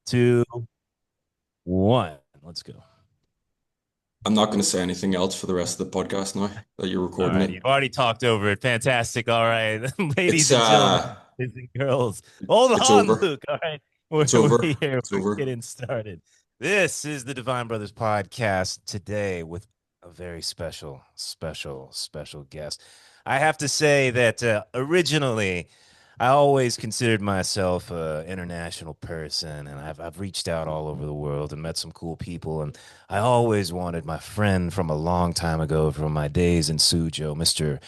Two, one. Let's go. I'm not going to say anything else for the rest of the podcast now that you're All recording right. it. You've already talked over it. Fantastic. All right. It's Ladies and gentlemen, boys and girls. Hold it's on, over. Luke. All right. We're, It's we're over. here. It's We're over. getting started. This is the Divine Brothers podcast today with a very special guest. I have to say that originally, I always considered myself an international person, and I've reached out all over the world and met some cool people. And I always wanted my friend from a long time ago, from my days in Suzhou, Mr.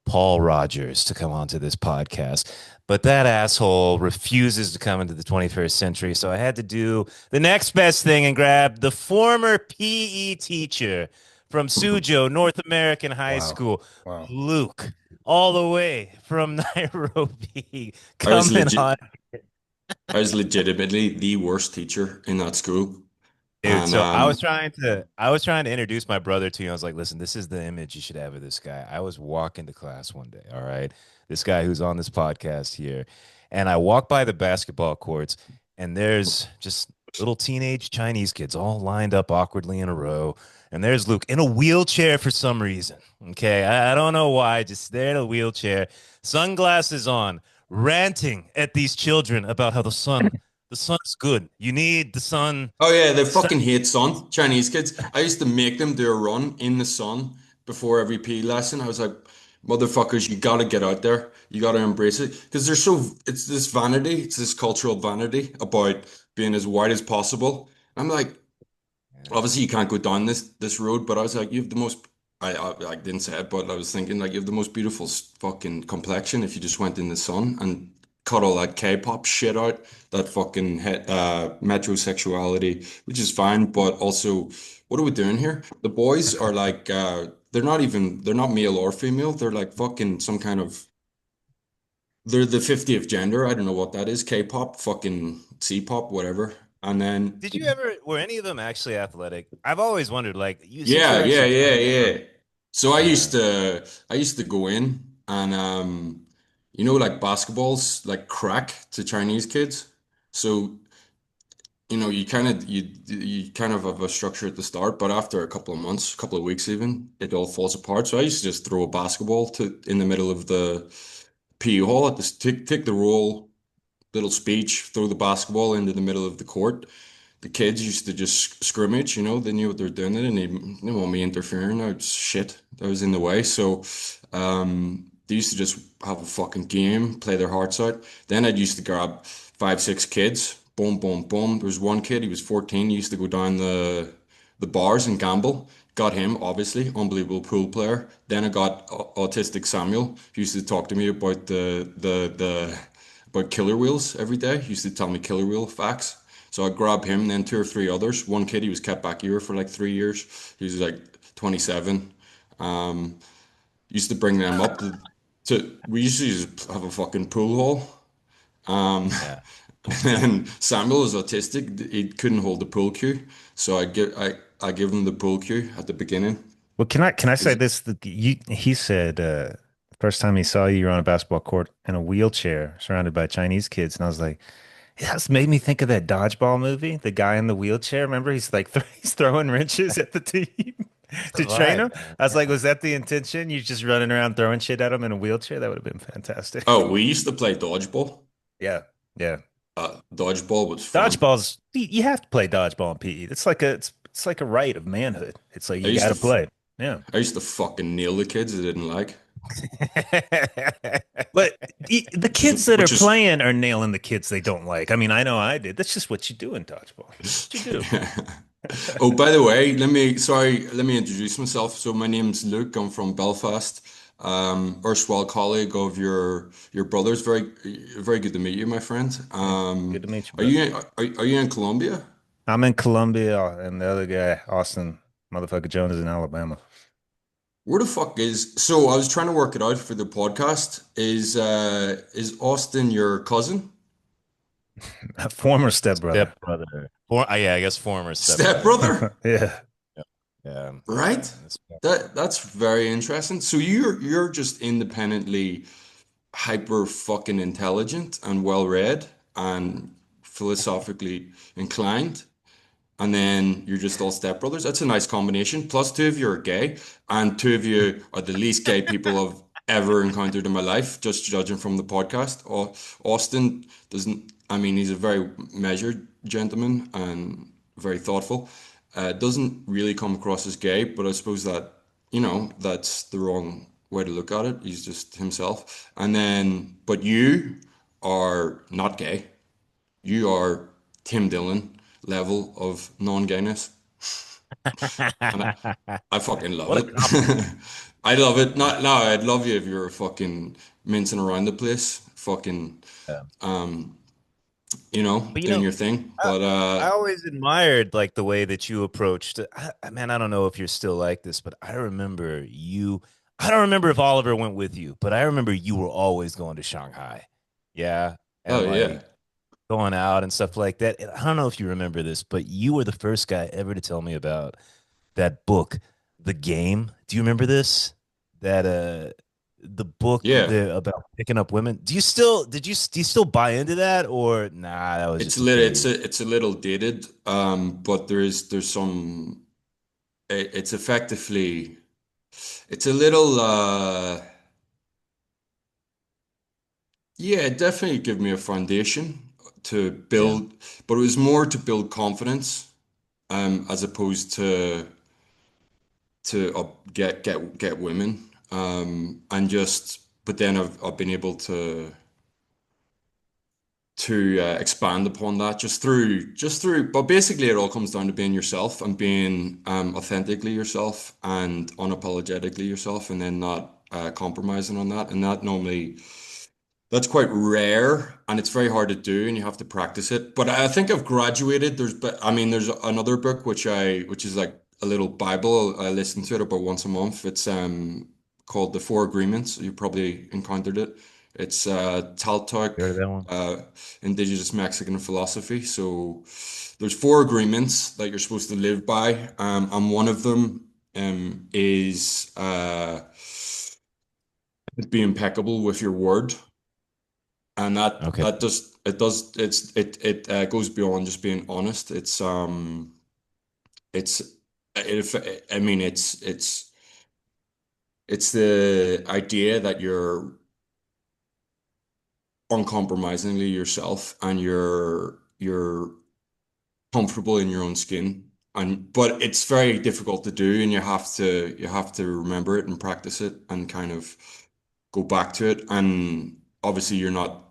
Paul Rogers, to come onto this podcast. But that asshole refuses to come into the 21st century. So I had to do the next best thing and grab the former PE teacher from Suzhou, North American High Wow. School, Wow. Luke, all the way from Nairobi, I was coming legit. on. I was legitimately the worst teacher in that school, Dude, and so I was trying to introduce my brother to you. I was like, listen, this is the image you should have of this guy. I was walking to class one day, all right? This guy who's on this podcast here. And I walk by the basketball courts, and there's just little teenage Chinese kids all lined up awkwardly in a row. And there's Luke in a wheelchair for some reason. Okay. I don't know why, just there in a wheelchair, sunglasses on, ranting at these children about how the sun's good. You need the sun. oh yeah, they Sun. fucking hate sun. Chinese kids. I used to make them do a run in the sun before every PE lesson. I was like, motherfuckers, you gotta get out there. You gotta embrace it because they're so. It's this vanity. It's this cultural vanity about being as white as possible. I'm like, obviously you can't go down this road, but I was like, you have the most. I didn't say it, but I was thinking like you have the most beautiful fucking complexion if you just went in the sun and cut all that K-pop shit out, that fucking metrosexuality, which is fine, but also, what are we doing here? The boys are like, they're not male or female. They're like fucking some kind of, they're the 50th gender. I don't know what that is. K-pop, fucking C-pop, whatever. And then Were any of them actually athletic? I've always wondered, like, since Yeah, you're yeah, actually yeah, coming yeah. from, So yeah. I used to go in and you know, like basketballs like crack to Chinese kids. So, you know, you kind of have a structure at the start, but after a couple of months, a couple of weeks even, it all falls apart. So I used to just throw a basketball to in the middle of the PE hall at this take the roll, little speech, throw the basketball into the middle of the court. The kids used to just scrimmage, you know, they knew what they were doing, and they didn't want me interfering. I was shit. I was in the way. So they used to just have a fucking game, play their hearts out. Then I'd used to grab five, six kids, boom, boom, boom. There was one kid, he was 14, he used to go down the bars and gamble. Got him, obviously, unbelievable pool player. Then I got autistic Samuel, who used to talk to me about the about killer wheels every day. He used to tell me killer wheel facts. So I grabbed him, then two or three others. One kid, he was kept back here for like 3 years. He was like 27. Um, Used to bring them up we used to just have a fucking pool hall. Um, Yeah. and Samuel was autistic. He couldn't hold the pool cue. So I give him the pool cue at the beginning. Well, can I say 'Cause- this? He said first time he saw you, you're on a basketball court in a wheelchair surrounded by Chinese kids, and I was like, yeah, that's made me think of that dodgeball movie. The guy in the wheelchair. Remember, he's like he's throwing wrenches at the team It's the to train vibe, him. man. I was like, Yeah. was that the intention? You just running around throwing shit at him in a wheelchair? That would have been fantastic. Oh, we used to play dodgeball. Yeah, yeah. Dodgeball was fun. Dodgeball's you have to play dodgeball in PE. It's like a rite of manhood. It's like I you used got to to f- play. Yeah. I used to fucking nail the kids I didn't like, But the which is kids that are which is playing are nailing the kids they don't like. I mean, I know I did. That's just what you do in dodgeball. That's what you do. Oh, by the way, let me introduce myself. So my name's Luke. I'm from Belfast. Erstwhile colleague of your brother's. Very good to meet you, my friend. Yeah. Good to meet you, bro. Are you in Colombia? I'm in Columbia, and the other guy, Austin, motherfucker Jones, is in Alabama. Where the fuck is? So I was trying to work it out for the podcast. Is Austin your cousin? Former stepbrother. Stepbrother. Yeah, I guess former stepbrother. Stepbrother? Yeah. Yeah. Yeah. Right? That's very interesting. So you're just independently hyper fucking intelligent and well read and philosophically inclined, and then you're just all stepbrothers. That's a nice combination. Plus, two of you are gay, and two of you are the least gay people I've ever encountered in my life, just judging from the podcast. Austin doesn't, I mean, he's a very measured gentleman and very thoughtful. Doesn't really come across as gay, but I suppose that, that's the wrong way to look at it. He's just himself. And then, but you are not gay. You are Tim Dillon level of non-gayness, and I fucking love What a it. compliment. I love it. Yeah. Not no, I'd love you if you were fucking mincing around the place, fucking, Yeah. But doing your thing. I, But I always admired like the way that you approached it. Man, I don't know if you're still like this, but I remember you. I don't remember if Oliver went with you, but I remember you were always going to Shanghai. Yeah. oh And yeah, like going out and stuff like that. And I don't know if you remember this, but you were the first guy ever to tell me about that book, The Game. Do you remember this? That the book yeah. about picking up women. Do you still buy into that or nah, that was It's just a a little, it's phase? a, it's a little dated. But there's some. It's effectively, it's a little. Yeah, it definitely gave me a foundation to Yeah. build, but it was more to build confidence, as opposed to get women, and just. But then I've been able to expand upon that just through. But basically, it all comes down to being yourself and being authentically yourself and unapologetically yourself, and then not compromising on that. And that normally. That's quite rare and it's very hard to do and you have to practice it. But I think I've graduated. There's another book which is like a little Bible. I listen to it about once a month. It's called The Four Agreements. You probably encountered it. It's You Taltalk, heard of that one? uh, indigenous Mexican philosophy. So there's four agreements that you're supposed to live by. And one of them is be impeccable with your word, and that Okay. that just it does it goes beyond just being honest. It's it, I mean it's the idea that you're uncompromisingly yourself and you're comfortable in your own skin. And but it's very difficult to do, and you have to remember it and practice it and kind of go back to it. And obviously you're not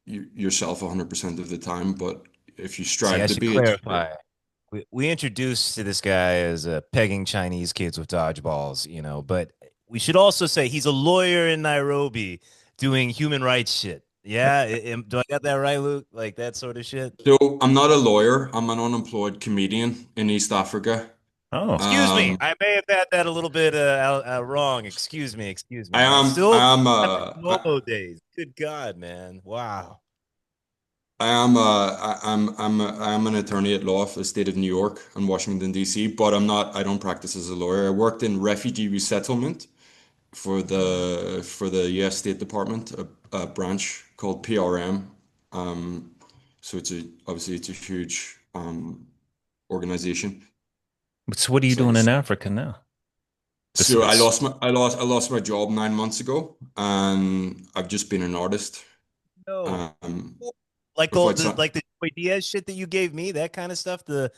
yourself 100% of the time, but if you See, strive I to should be it, clarify. We introduced to this guy as pegging Chinese kids with dodgeballs, but we should also say he's a lawyer in Nairobi doing human rights shit. Yeah, do I got that right, Luke? Like that sort of shit. so I'm not a lawyer. I'm an unemployed comedian in East Africa. Oh, Excuse me, Um, I may have had that a little bit wrong. Excuse me, excuse I me. I am still I am Momo days. Good God, man! Wow. I'm an attorney at law for the state of New York and Washington D.C., but I don't practice as a lawyer. I worked in refugee resettlement for Uh, the U.S. State Department, a branch called PRM. Um, so obviously it's a huge organization. so what are you It's like a doing in Africa now? So I Besides, lost my job 9 months ago, and I've just been an artist. no, Um, like the without the some, like the Joey Diaz shit that you gave me, that kind of stuff. The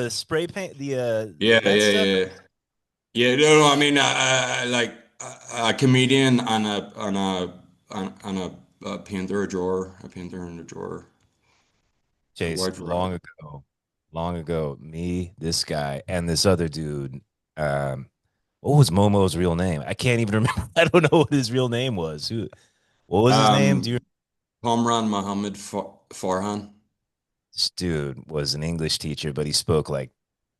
spray paint, yeah, that yeah, stuff. yeah, yeah. No, no. I mean, like a comedian and a painter, a painter and a drawer, a Chase, wide variety. long ago, me, this guy, and this other dude. Um, what was Momo's real name? I can't even remember. I don't know what his real name was. What was his name? Do you? Um, Kamran Mohammed Farhan. This dude was an English teacher, but he spoke like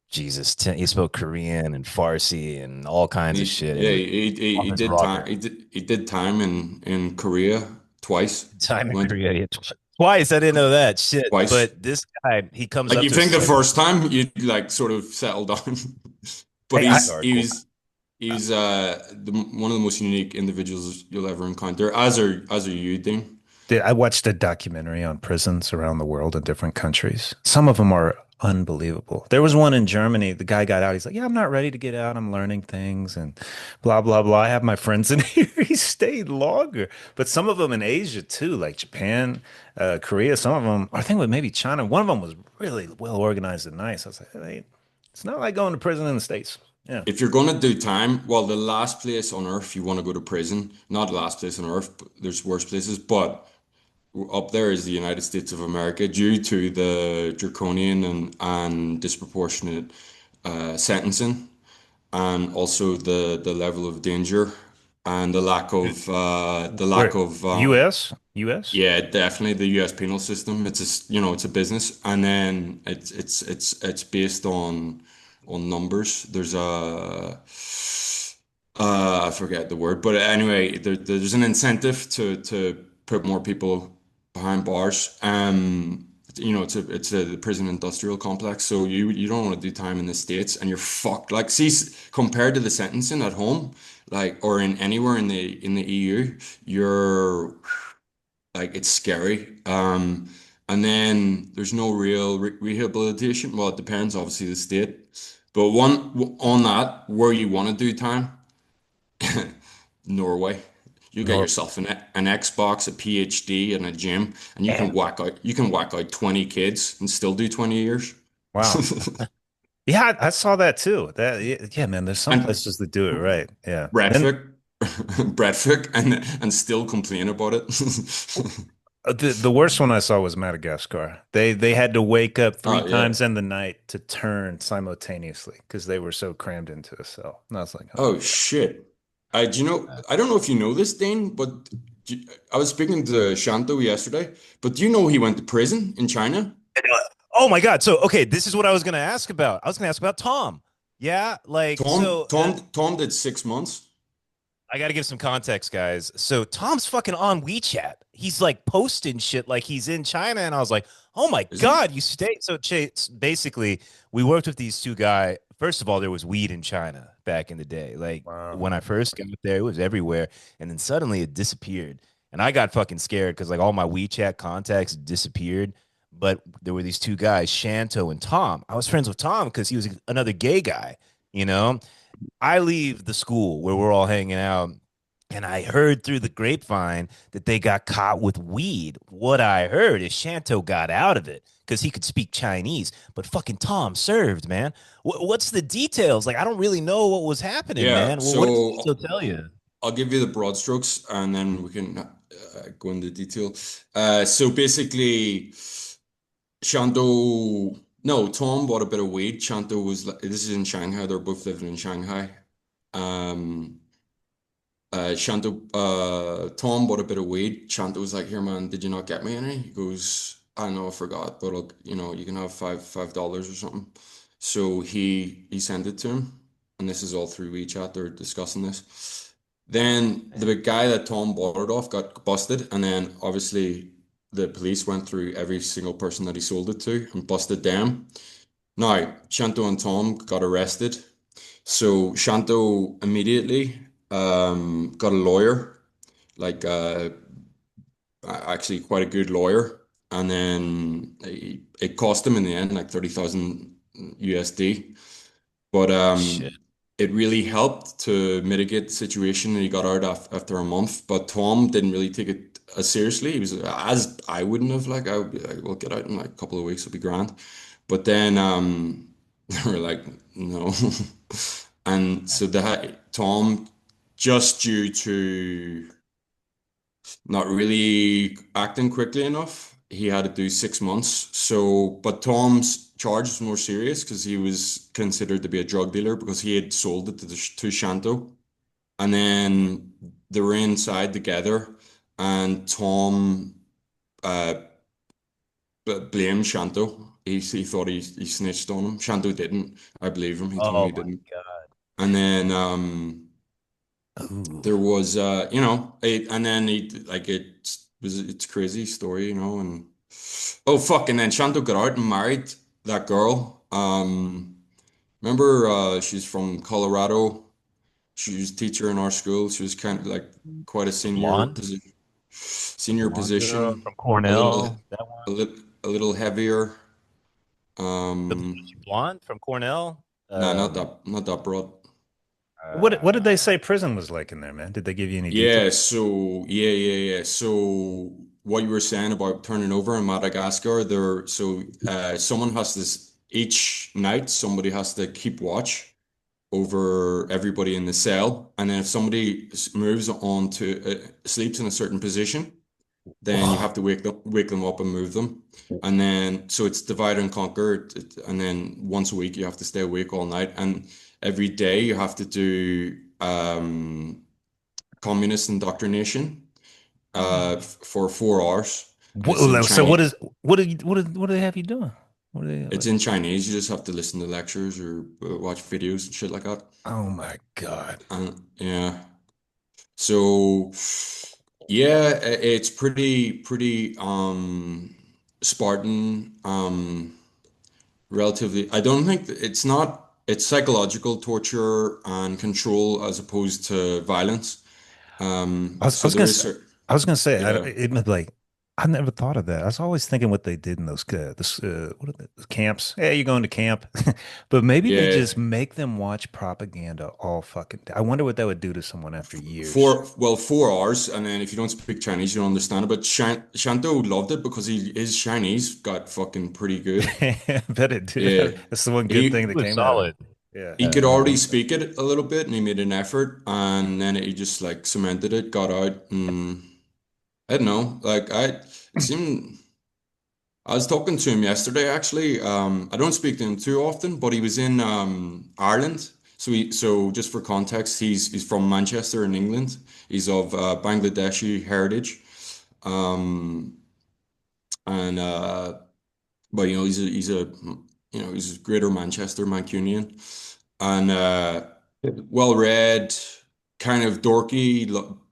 Jesus. He spoke Korean and Farsi and all kinds of shit, and Yeah, he was he off his did time. rocker. He did time in Korea twice. Time He in went Korea. Yeah, twice. I didn't know that shit. twice. But this guy, he comes Like up you to us. think He's the like, first time you'd like sort of settle down, but "Hey, I he's hardcore." one of the most unique individuals you'll ever encounter, as are you, Dean. I watched a documentary on prisons around the world in different countries. Some of them are unbelievable. There was one in Germany. The guy got out. He's like, "Yeah, I'm not ready to get out. I'm learning things and blah, blah, blah. I have my friends in here." He stayed longer. But some of them in Asia too, like Japan, Korea, some of them, I think with maybe China. One of them was really well organized and nice. I was like, hey, it's not like going to prison in the States. Yeah. If you're gonna do time, well, the last place on earth you want to go to prison, not the last place on earth, but there's worse places, but up there is the United States of America due to the draconian and disproportionate sentencing, and also the level of danger and the lack Where? of U.S.? U.S.? yeah, definitely the U.S. penal system. It's a business, and then it's based on numbers. There's a I forget the word, but anyway, there's an incentive to put more people behind bars. It's a prison industrial complex, so you don't want to do time in the States, and you're fucked. Like, see, compared to the sentencing at home, like or in anywhere in the EU, you're like it's scary. And then there's no real rehabilitation. Well, it depends, obviously, the state. But on that, where you want to do time, Norway. You get Nor yourself an Xbox, a PhD, and a gym, and Damn. you can whack out 20 kids and still do 20 years. Wow. Yeah, I saw that too. Yeah, man, there's some And places that do it right. Yeah. Then Bradford, Bradford, and still complain about it. the worst one I saw was Madagascar. They had to wake up three Oh yeah. times in the night to turn simultaneously because they were so crammed into a cell. And I was like, oh Oh shit. Do you know? I don't know if you know this, Dane, but I was speaking to Shanto yesterday. But do you know he went to prison in China? Oh my God. So, okay, this is what I was going to ask about. I was going to ask about Tom. Yeah. Tom did 6 months. I got to give some context, guys. So Tom's fucking on WeChat. He's like posting shit like he's in China, and I was like, "Oh my Is he? God, you stay." So Chase, basically, we worked with these two guys. First of all, there was weed in China back in the day. Like wow. when I first got there, it was everywhere, and then suddenly it disappeared, and I got fucking scared because like all my WeChat contacts disappeared. But there were these two guys, Shanto and Tom. I was friends with Tom because he was another gay guy, you know. I leave the school where we're all hanging out, and I heard through the grapevine that they got caught with weed. What I heard is Shanto got out of it because he could speak Chinese, but fucking Tom served, man. What's the details? Like, I don't really know what was happening, Yeah. man. What did So Shanto tell you? I'll give you the broad strokes, and then we can go into detail. So basically, Tom bought a bit of weed. Shanto was like, this is in Shanghai. They're both living in Shanghai. Um, Tom bought a bit of weed. Shanto was like, "Here, man, did you not get me any?" He goes, "I know, I forgot, but you can have $5 or something." So he sent it to him, and this is all through WeChat. They're discussing this. Then the big guy that Tom bought it off got busted, and then obviously the police went through every single person that he sold it to and busted them. Now, Shanto and Tom got arrested. So Shanto immediately got a lawyer, like actually quite a good lawyer, and then it cost him in the end like 30,000 USD. But Shit. it really helped to mitigate the situation, and he got out after a month. But Tom didn't really take it as seriously. He was as I wouldn't have. Like I would be like, "We'll get out in like a couple of weeks. It'll be grand." But then they were like, "No." And so Tom, just due to not really acting quickly enough, he had to do 6 months. So, but Tom's charge was more serious because he was considered to be a drug dealer because he had sold it to Shanto. And then they were inside together, and Tom uh, blamed Shanto. He thought he snitched on him. Shanto didn't. I believe him. He told me Oh he my didn't. God. And then Ooh. there was and then it's crazy story, and oh fuck, and then Shanto got out and married that girl. Remember she's from Colorado. She was a teacher in our school. She was kind of like quite a The senior blonde? position. senior Blonde girl position, from a little Cornell. That one. a little heavier. Is she blonde from Cornell? No, not that broad. What did they Uh, say prison was like in there, man? Did they give you any Yeah, details? so yeah. So what you were saying about turning over in Madagascar, someone has this each night, somebody has to keep watch over everybody in the cell, and then if somebody moves on to sleeps in a certain position, then you have to wake them up and move them. And then so it's divide and conquer, and then once a week you have to stay awake all night, and every day you have to do communist indoctrination for 4 hours, and it's in So what Chinese. is what do they have you doing? What do they It's what? in Chinese. You just have to listen to lectures or watch videos and shit like that. Oh my God. And yeah, so yeah, it's pretty Spartan. Relatively, I don't think it's not. It's psychological torture and control as opposed to violence. I So was there gonna is, say, I was gonna say, yeah, it was like I never thought of that. I was always thinking what they did in those what are the camps? Yeah, you're going to camp, but maybe they yeah. just make them watch propaganda all fucking day. I wonder what that would do to someone after years. 4 hours, and then if you don't speak Chinese, you don't understand it. But Shanto loved it because his Chinese got fucking pretty good. I bet it did. Yeah, That's the one good thing he that was came out of it. solid. Yeah. he could already speak it a little bit, and he made an effort, and then he just like cemented it, got out, and I don't know, it seemed. I was talking to him yesterday, actually. I don't speak to him too often, but he was in Ireland. So just for context, he's from Manchester in England. He's of Bangladeshi heritage. Um, and but he's a Greater Manchester Mancunian, and well read, kind of dorky,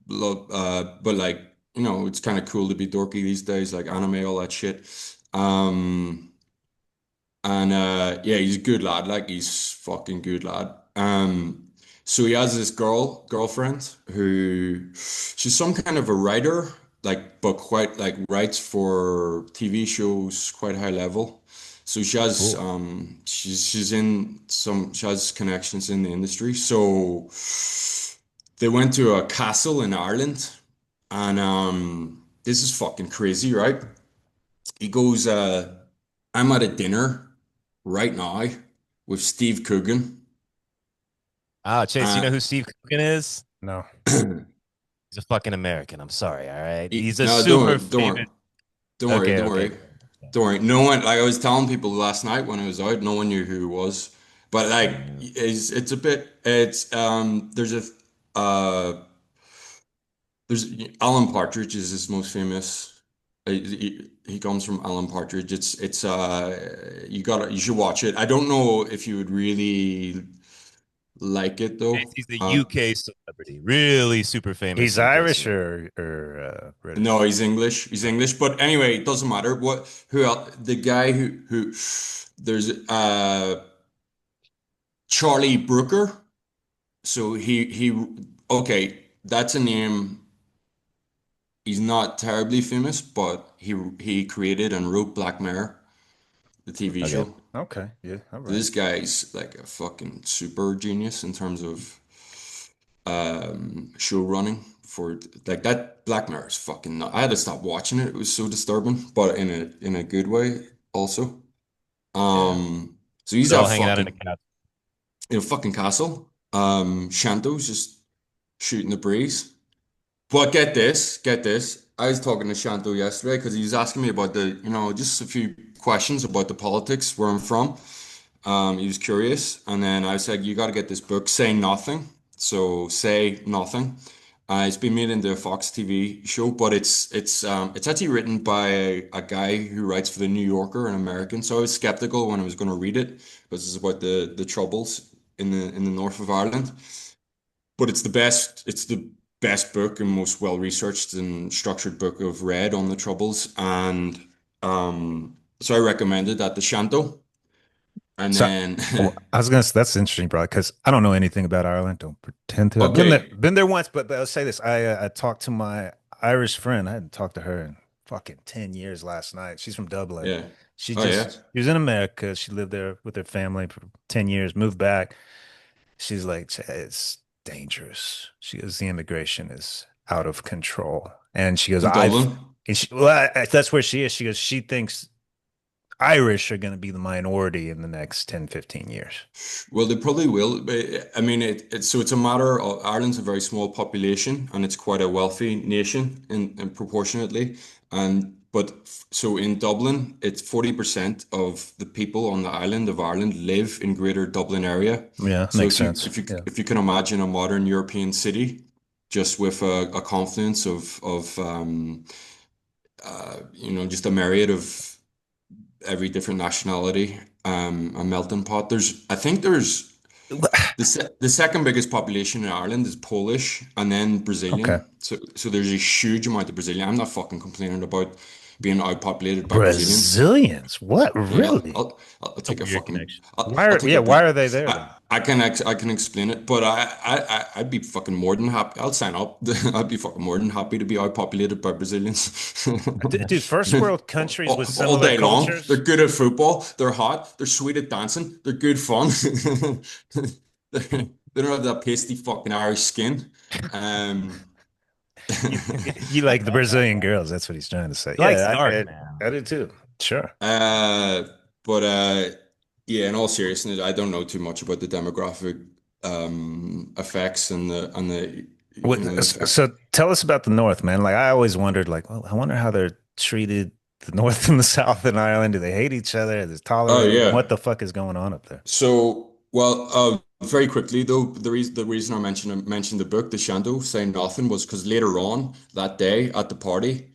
but like it's kind of cool to be dorky these days, like anime, all that shit. Um, and yeah, he's a good lad, like he's fucking good lad. So he has this girlfriend who she's some kind of a writer, like but quite like writes for TV shows, quite high level. So Cool. she's in some she has connections in the industry. So they went to a castle in Ireland, and this is fucking crazy, right? He goes, I'm at a dinner right now with Steve Coogan. Ah, Chase, you know Uh, who Steve Coogan is? No. He's a fucking American. I'm sorry. All right. He's a no, super famous. Okay. don't Okay. worry, don't worry. No one, like I was telling people last night when I was out, no one knew who he was. But like, it's a bit, it's uh, there's Alan Partridge is his most famous. He comes from Alan Partridge. You should watch it. I don't know if you would really like it Chase, though. he's a UK celebrity, really super famous He's UK Irish celebrity. or No, British. he's English. He's English. But anyway, it doesn't matter. Who else? The guy who there's Charlie Brooker. So okay, that's a name. He's not terribly famous, but he created and wrote Black Mirror, the TV Okay. show. Okay. Yeah. All right. This guy's like a fucking super genius in terms of show running for like that. Black Mirror is fucking I had to stop watching it. It was so disturbing, but in a good way also. Yeah. So he's They're at all hanging out in a fucking cabin. in a fucking castle. Shanto's just shooting the breeze. But get this. I was talking to Shanto yesterday because he was asking me about just a few questions about the politics where I'm from. He was curious, and then I said, "You got to get this book, Say Nothing." So say nothing. It's been made into a Fox TV show, but it's actually written by a guy who writes for the New Yorker, an American. So I was skeptical when I was going to read it because it's about the troubles in the north of Ireland. But it's the best book and most well researched and structured book I've read on the troubles, and so I recommended that to Shanto, and So then. I was gonna say that's interesting, bro, because I don't know anything about Ireland. Don't pretend to. I've Okay. been there once, but I'll say this: I talked to my Irish friend. I hadn't talked to her in fucking 10 years last night. She's from Dublin. Yeah. She Oh yeah. just she was in America. She lived there with her family for 10 years, moved back. She's like, it's dangerous. She goes, the immigration is out of control. And she goes, In Dublin. that's where she is. She goes, she thinks Irish are going to be the minority in the next 10, 15 years. Well, they probably will. But, I mean, it's a matter of Ireland's a very small population and it's quite a wealthy nation in proportionately. And so in Dublin, it's 40% of the people on the island of Ireland live in Greater Dublin area. Yeah, So makes sense. Yeah. if you can imagine a modern European city, just with a confluence of just a myriad of every different nationality, a melting pot. I think there's the second biggest population in Ireland is Polish and then Okay. Brazilian. So there's a huge amount of Brazilian. I'm not fucking complaining about being outpopulated by Brazilians. Brazilians? What? Yeah, Really? I'll A take a weird fucking connection. I'll take a Why are they there then? I can explain it, but I'd be fucking more than happy. I'll sign up. I'd be fucking more than happy to be outpopulated by Brazilians. Dude, first world countries with All similar day long. They're cultures. good at football. They're hot. They're sweet at dancing. They're good fun. They don't have that pasty fucking Irish skin. Um, You, you like the Brazilian girls. That's what he's trying to say. He likes Yeah, dark, man. I do too. Sure. uh, but yeah, in all seriousness, I don't know too much about the demographic effects and the the effect. So tell us about the North, man. Like I always wondered, like, well, I wonder how they're treated, the North and the South in Ireland. Do they hate each other? Is it Oh tolerated? yeah. What the fuck is going on up there? So, well, very quickly though, the reason I mentioned the book, The Shanto, Say Nothing, was because later on that day at the party,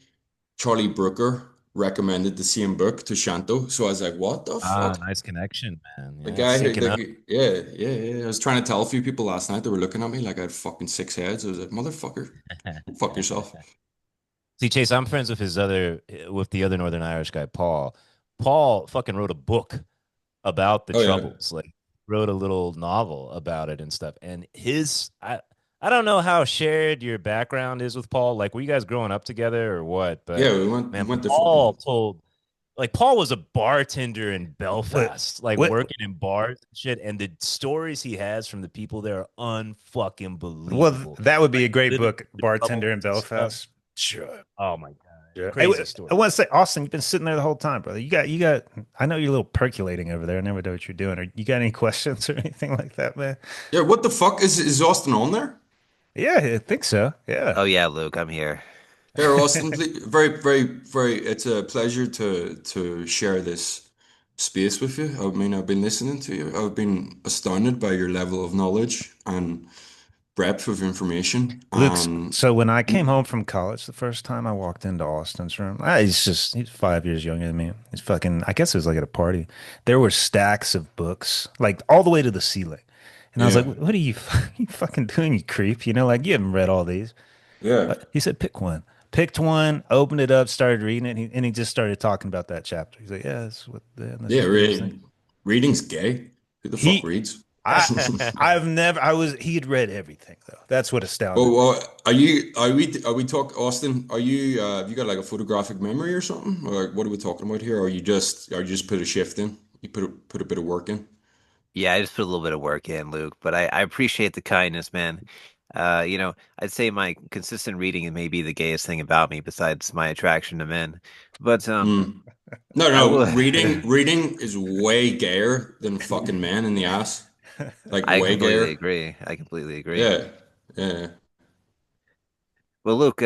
Charlie Brooker recommended the same book to Shanto. So I was like, what the Ah, fuck? nice connection, man. The Yeah, guy who, syncing up. yeah. I was trying to tell a few people last night, they were looking at me like I had fucking six heads. I was like, motherfucker, fuck yourself. See, Chase, I'm friends with with the other Northern Irish guy, Paul. Paul fucking wrote a book about the Oh yeah. Troubles, like wrote a little novel about it and stuff. And I don't know how shared your background is with Paul. Like, were you guys growing up together or what? But Yeah, we man, went to Paul fucking, told like Paul was a bartender in What, Belfast, like what, working in bars and shit. And the stories he has from the people there are unfucking well, believable. that would be Like a great living book, the troubles Bartender in and stuff. Belfast. Sure. Oh my God. Yeah. Crazy I story. want to say, Austin, you've been sitting there the whole time, brother. I know you're a little percolating over there. I never know what you're doing. You got any questions or anything like that, man? yeah, what the fuck is Austin on there? Yeah, I think so. Yeah. Oh yeah, Luke, I'm here. Here, Austin, very. It's a pleasure to share this space with you. I mean, I've been listening to you. I've been astounded by your level of knowledge and breadth of information. Luke's, And so when I came home from college the first time, I walked into Austin's room. He's 5 years younger than me. He's fucking, I guess it was like at a party. There were stacks of books, like all the way to the ceiling. And I was like, yeah, what are you, you fucking doing, you creep? Like you haven't read all these. yeah, He said, pick one. Picked one, opened it up, started reading it, and he just started talking about that chapter. He's like, yeah, this yeah. is what he's saying. Reading's gay. Who the fuck He, reads? I've never, he had read everything though. That's what Oh, astounded me. well, are we talk Austin? Have you got like a photographic memory or something? Or like, what are we talking about here? Or you just put a shift in? You put a bit of work in? Yeah, I just put a little bit of work in, Luke, but I appreciate the kindness, man. I'd say my consistent reading may be the gayest thing about me besides my attraction to men. But Mm. No, I no, will reading is way gayer than fucking man in the ass. Like I way completely gayer. agree. I completely agree. Yeah, yeah. Well, Luke,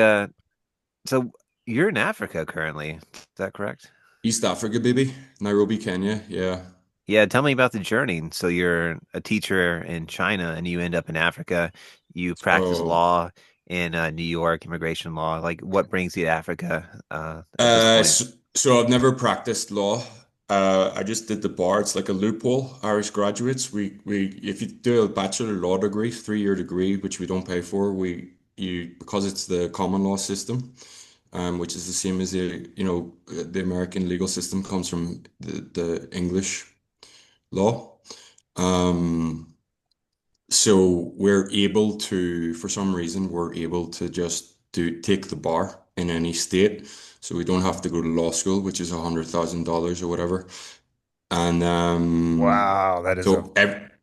so you're in Africa currently. Is that correct? East Africa, baby. Nairobi, Kenya. Yeah. Yeah, tell me about the journey. So you're a teacher in China and you end up in Africa. You practice So, law in New York, immigration law. Like, what brings you to Africa at this point? so I've never practiced law. I just did the bar. It's like a loophole. Irish graduates, we if you do a bachelor law degree, 3 year degree, which we don't pay for, because it's the common law system, which is the same as the American legal system comes from the English law. So we're able to, for some reason, we're able to just to take the bar in any state. So we don't have to go to law school, which is $100,000 or whatever. And Wow, that is a so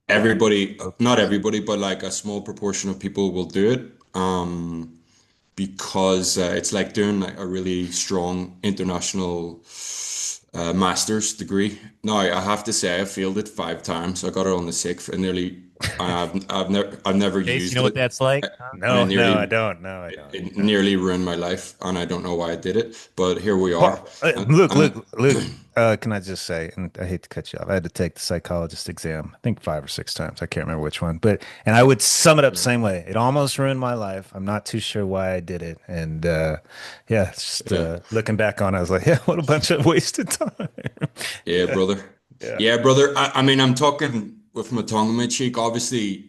everybody, not okay. everybody, but like a small proportion of people will do it. Because it's like doing like a really strong international master's degree. Now, I have to say I failed it 5 times. I got it on the sixth, and nearly I've never Case, you used know what it, that's like? and No, no, I don't. No, I don't. it nearly ruined my life, and I don't know why I did it. But here we are, Well, and, and look. Can I just say, and I hate to cut you off. I had to take the psychologist exam, I think 5 or 6 times. I can't remember which one, but and I would sum it up the same way. It almost ruined my life. I'm not too sure why I did it, and yeah, it's just yeah. looking back on, it, I was like, yeah, what a bunch of wasted time. Yeah, Yeah, brother. yeah. Yeah, brother. I mean, I'm talking with my tongue in my cheek. Obviously,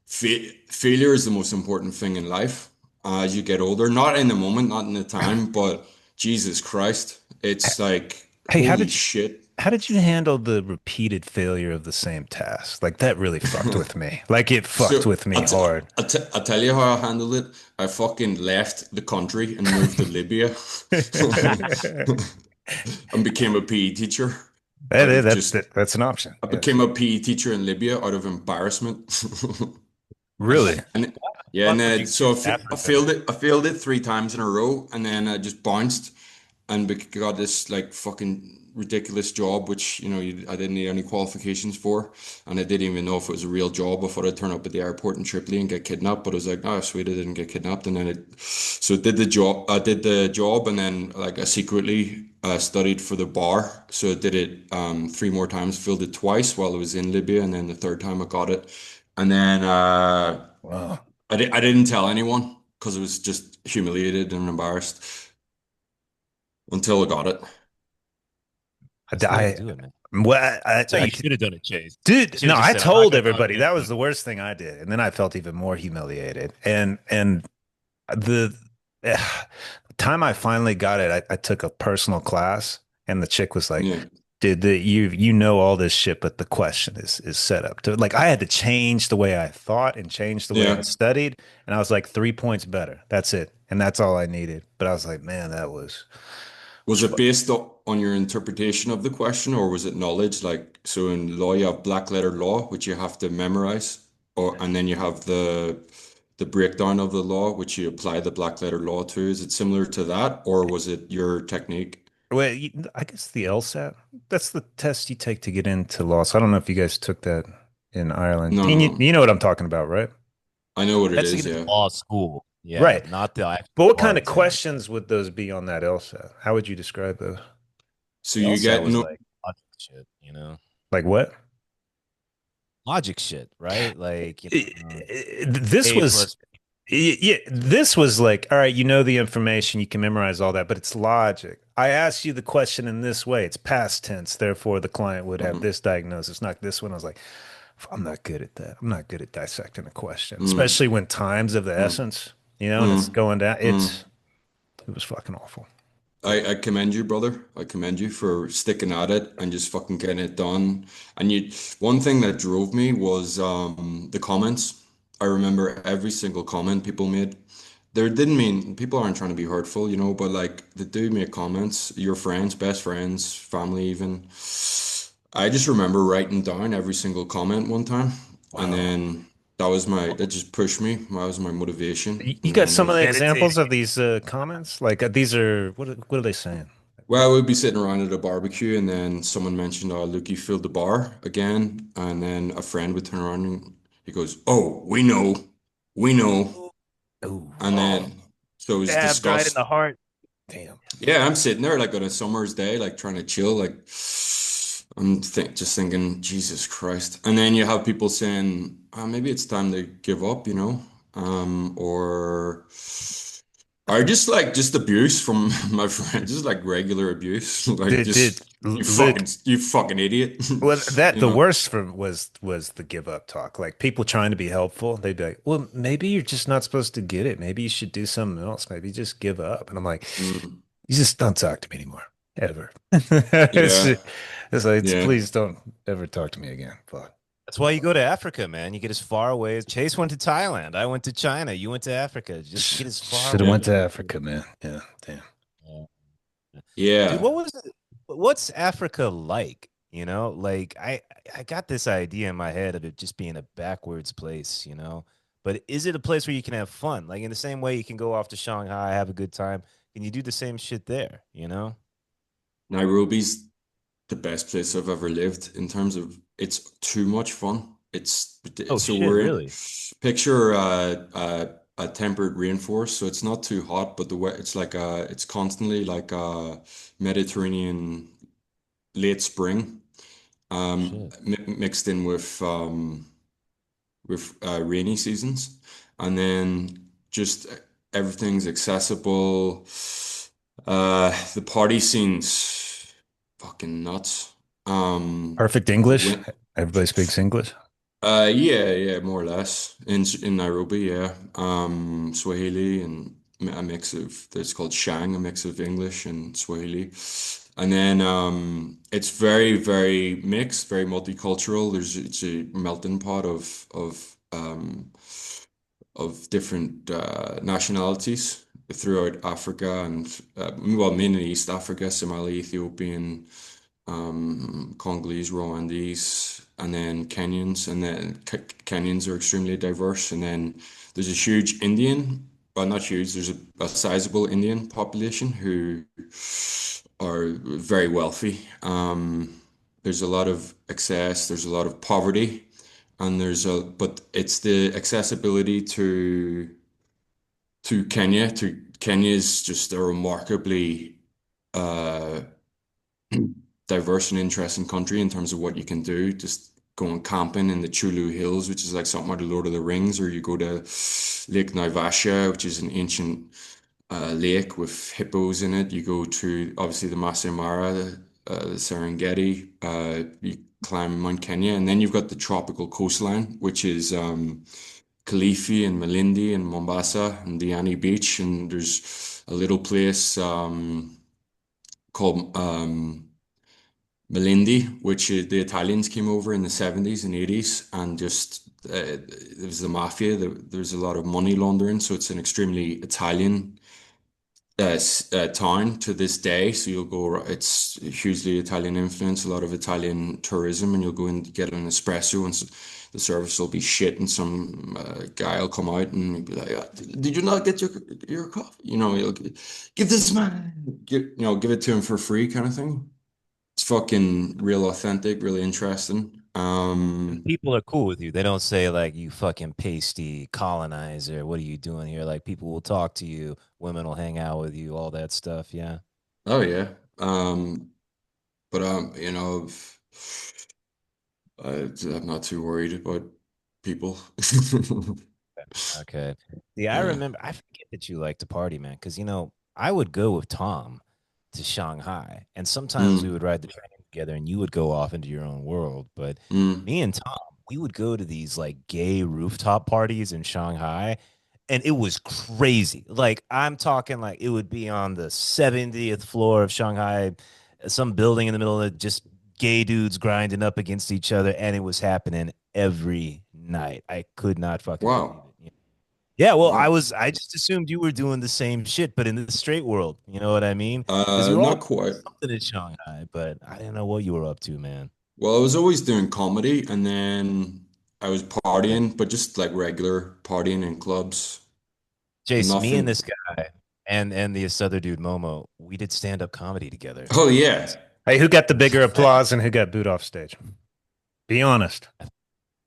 failure is the most important thing in life as you get older. Not in the moment, not in the time, but Jesus Christ, it's like, Hey, holy shit. how did you handle the repeated failure of the same task? Like that really fucked with me. Like it fucked So with me hard. I'll tell you how I handled it. I fucking left the country and moved to Libya and became a PE teacher out of just That's an option. I Yes. became a PE teacher in Libya out of embarrassment. Really? And yeah, and Fuck would then you go so to I Africa, failed man? it. I failed it 3 times in a row, and then I just bounced and got this like fucking ridiculous job, which I didn't need any qualifications for, and I didn't even know if it was a real job. I thought I'd turn up at the airport in Tripoli and get kidnapped, but I was like, oh, sweet, I didn't get kidnapped, and then I did the job. I did the job, and then like I secretly studied for the bar, so I did it 3 more times, failed it twice while I was in Libya, and then the third time I got it, and then. Wow. I didn't tell anyone because I was just humiliated and embarrassed until I got it. That's the way to do it, man. Well, That's how you should have done it, Chase. dude, Should no, have just I said, "I'm not told going to everybody contact that was them." the worst thing I did, and then I felt even more humiliated. And the eh, time I finally got it, I took a personal class, and the chick was like, Yeah, "Dude, you know all this shit, but the question is set up to like I had to change the way I thought and change the way I yeah. studied, and I was like 3 points better. That's it, and that's all I needed. But I was like, man, Was was it based on your interpretation of the question, or was it knowledge? Like, so in law, you have black letter law, which you have to memorize, and then you have the breakdown of the law, which you apply the black letter law to. Is it similar to that, or was it your technique? well, I guess the LSAT. That's the test you take to get into law. So I don't know if you guys took that in Ireland. No, And no, you know what I'm talking about, right? I know what it That's to is. get into Yeah. law school. Yeah, Right. not the But actual what bar kind of exam. questions would those be on that LSAT? How would you describe those? So The you LSAT get was no. like logic shit, you know? Like what? Logic shit, right? Like, This A was plus. yeah, this was like, all right, you know the information, you can memorize all that, but it's logic. I asked you the question in this way. It's past tense, therefore the client would have Mm, this diagnosis, not this one. I was like, I'm not good at that. I'm not good at dissecting a question, mm, especially when time's of the mm, essence, and it's mm, going down. mm. It was fucking awful. I commend you, brother. I commend you for sticking at it and just fucking getting it done. And one thing that drove me was the comments. I remember every single comment people made. They didn't mean people aren't trying to be hurtful, but like they do make comments. Your friends, best friends, family, even. I just remember writing down every single comment one time, and Wow. then that just pushed me. That was my motivation, You and got then some of the Meditating. examples of these comments? Like these are what are they saying? well, we'd be sitting around at a barbecue, and then someone mentioned, "Oh, Luke, you filled the bar again," and then a friend would turn around and he goes, "Oh, we know," Oh, and then so it was Stabbed right in discussed. the heart. damn. Yeah, I'm sitting there like on a summer's day, like trying to chill, like just thinking, Jesus Christ. And then you have people saying, maybe it's time to give up, or just abuse from my friends, just like regular abuse, like Did just Luke? you fucking idiot, Well, that you the know. worst for was the give up talk. Like people trying to be helpful, they'd be like, "Well, maybe you're just not supposed to get it. Maybe you should do something else. Maybe just give up." And I'm like, Mm, "You just don't talk to me anymore, ever." it's, yeah, it's like, yeah. please don't ever talk to me again. Fuck. That's why you go to Africa, man. You get as far away as Chase went to Thailand. I went to China. You went to Africa. Just get as far Should have away went as to you Africa, man. Yeah, damn. can. Dude, Yeah. what was it? What's Africa like? Like I got this idea in my head of it just being a backwards place. But is it a place where you can have fun? Like in the same way you can go off to Shanghai, have a good time. Can you do the same shit there? Nairobi's the best place I've ever lived in terms of it's too much fun. Oh So shit, we're in really? picture a temperate rainforest, so it's not too hot, but it's like it's constantly like Mediterranean late spring, Oh shit. mixed in with rainy seasons, and then just everything's accessible. The party scene's fucking nuts. Perfect The English. win Everybody speaks English. yeah, yeah, more or less in Nairobi, yeah. Swahili and a mix of it's called Shang, a mix of English and Swahili. And then it's very, very mixed, very multicultural. It's a melting pot of different nationalities throughout Africa and well, mainly East Africa, Somali, Ethiopian, Congolese, Rwandese, and then Kenyans, and then Kenyans are extremely diverse. And then there's a huge Indian, well, not huge, there's a sizable Indian population who are very wealthy. There's a lot of excess, there's a lot of poverty, and but it's the accessibility to Kenya is just a remarkably uh diverse and interesting country in terms of what you can do. Just going camping in the Chulu Hills, which is like something out of Lord of the Rings, or you go to Lake Naivasha, which is an ancient lake with hippos in it. You go to obviously the Masai Mara, the Serengeti. You climb Mount Kenya, and then you've got the tropical coastline, which is Kilifi and Malindi and Mombasa and Diani Beach, and there's a little place called Malindi, which the Italians came over in the 70s and 80s, and just it was the mafia. There's a lot of money laundering, so it's an extremely Italian town to this day. So you'll go, it's hugely Italian influence, a lot of Italian tourism, and you'll go and get an espresso, and the service will be shit, and some guy will come out and be like, "Did you not get your coffee?" You'll give this man, give it to him for free, kind of thing. It's fucking real authentic, really interesting. And people are cool with you. They don't say like you fucking pasty colonizer. What are you doing here? Like people will talk to you, women will hang out with you, all that stuff. Yeah. Oh yeah. But I'm not too worried about people. Okay. Yeah, I Yeah. remember. I forget that you like to party, man. Because I would go with Tom to Shanghai, and sometimes we Mm, would ride the train together, and you would go off into your own world. But mm. me and Tom, we would go to these like gay rooftop parties in Shanghai, and it was crazy. Like I'm talking, like it would be on the 70th floor of Shanghai, some building in the middle of just gay dudes grinding up against each other, and it was happening every night. I could not fucking believe Wow. it. Yeah, well, I Wow. was I just assumed you were doing the same shit, but in the straight world. You know what I mean? Because you're all Not doing quite. something in Shanghai, but I didn't know what you were up to, man. Well, I was always doing comedy, and then I was Okay. partying, but just like regular partying in clubs. Jace, me and Nothing. this guy and this other dude, Momo, we did stand up comedy together. Oh And yeah. so Hey, who got the it was bigger a thing. applause and who got booed off stage? Be honest. I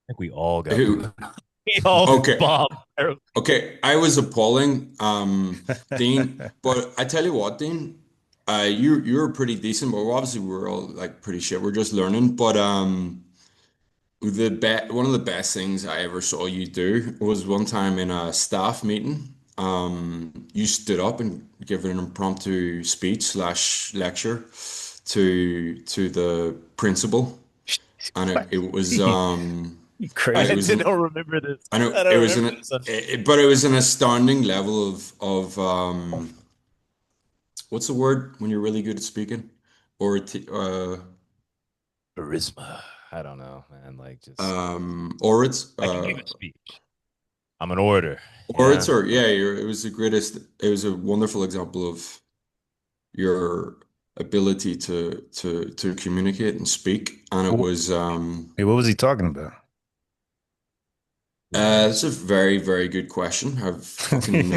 think we all got Who? booed. We all Okay. bombed. Okay. I was appalling, Dean. But I tell you what, Dean, you were pretty decent, but obviously we're all like pretty shit. We're just learning. But one of the best things I ever saw you do was one time in a staff meeting. You stood up and gave an impromptu speech slash lecture to the principal, and it, What? it was You it I crazy. was an don't remember this. I know I it don't was remember an this. but it was an astounding level of what's the word when you're really good at speaking or Charisma. I don't know, man. Like just Oritz, I can give a speech. I'm an orator. Yeah. Orator, yeah, it was the greatest. It was a wonderful example of your ability to communicate and speak, and it Wh- was Hey, what was he talking about? it's a very, very good question. I've fucking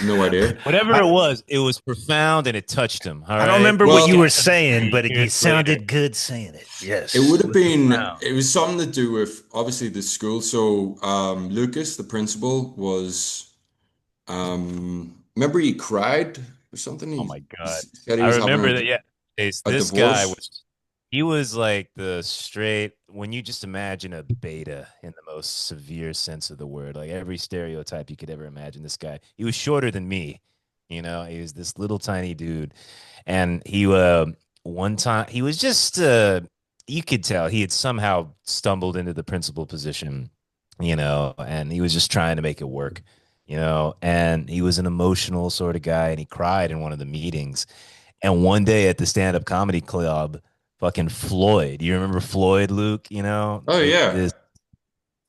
no idea. Whatever I, it was profound and it touched him. All I don't right. remember what This you guy, were Well, saying, but you years later, sounded good saying it. it Yes. would it have was been, profound. it was something to do with obviously the school. So Lucas, the principal, was remember he cried or something. Oh He, my he God. said he I was having remember that. Yeah. a This guy divorce. was, he was like the straight, when you just imagine a beta in the most severe sense of the word, like every stereotype you could ever imagine, this guy, he was shorter than me. You know, he was this little tiny dude. And one time, he was just, you could tell he had somehow stumbled into the principal position, and he was just trying to make it work, and he was an emotional sort of guy and he cried in one of the meetings. And one day at the stand up comedy club, fucking Floyd, you remember Floyd, Luke? Oh yeah. This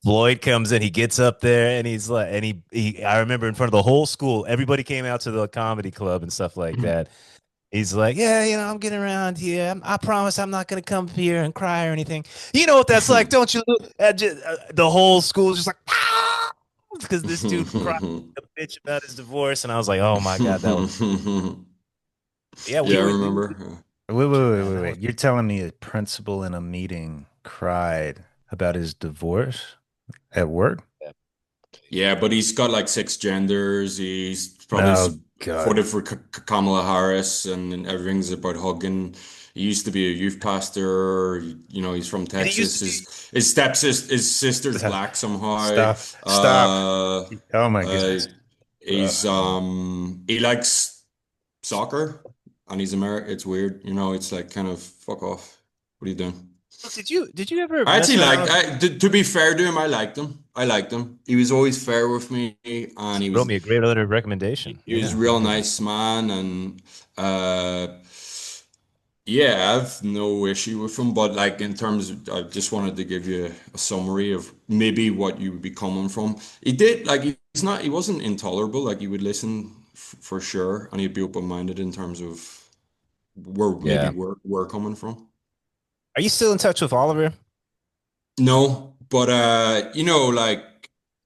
Floyd comes in, he gets up there and he's like, and I remember in front of the whole school, everybody came out to the comedy club and stuff like that. He's like, yeah, I'm getting around here. I promise I'm not going to come here and cry or anything. You know what that's like, don't you? The whole school is just like, ah! Because this dude cried a bitch about his divorce. And I was like, oh my God, that was, yeah, Yeah, I we were remember. man. That was, You're telling me a principal in a meeting cried about his divorce at work? yeah. Yeah, but he's got like six genders. He's probably Oh God. voted for Kamala Harris, and everything's about hugging. He used to be a youth pastor. He's from And he used Texas. to be, His sister's black somehow. Stop. Stop. Uh, Oh my uh, goodness. he likes soccer, and he's American. It's weird, It's like kind of fuck off. What are you doing? look, did you ever I mess actually around liked. with, To be fair to him, I liked him. I liked him. He was always fair with me, and he wrote was me a great letter of recommendation. he was a Yeah. real nice man, and uh, yeah, I have no issue with him. But like in terms of, I just wanted to give you a summary of maybe what you would be coming from. He did like he wasn't intolerable. Like he would listen for sure, and he'd be open-minded in terms of where maybe Yeah. we're coming from. Are you still in touch with Oliver? No, but like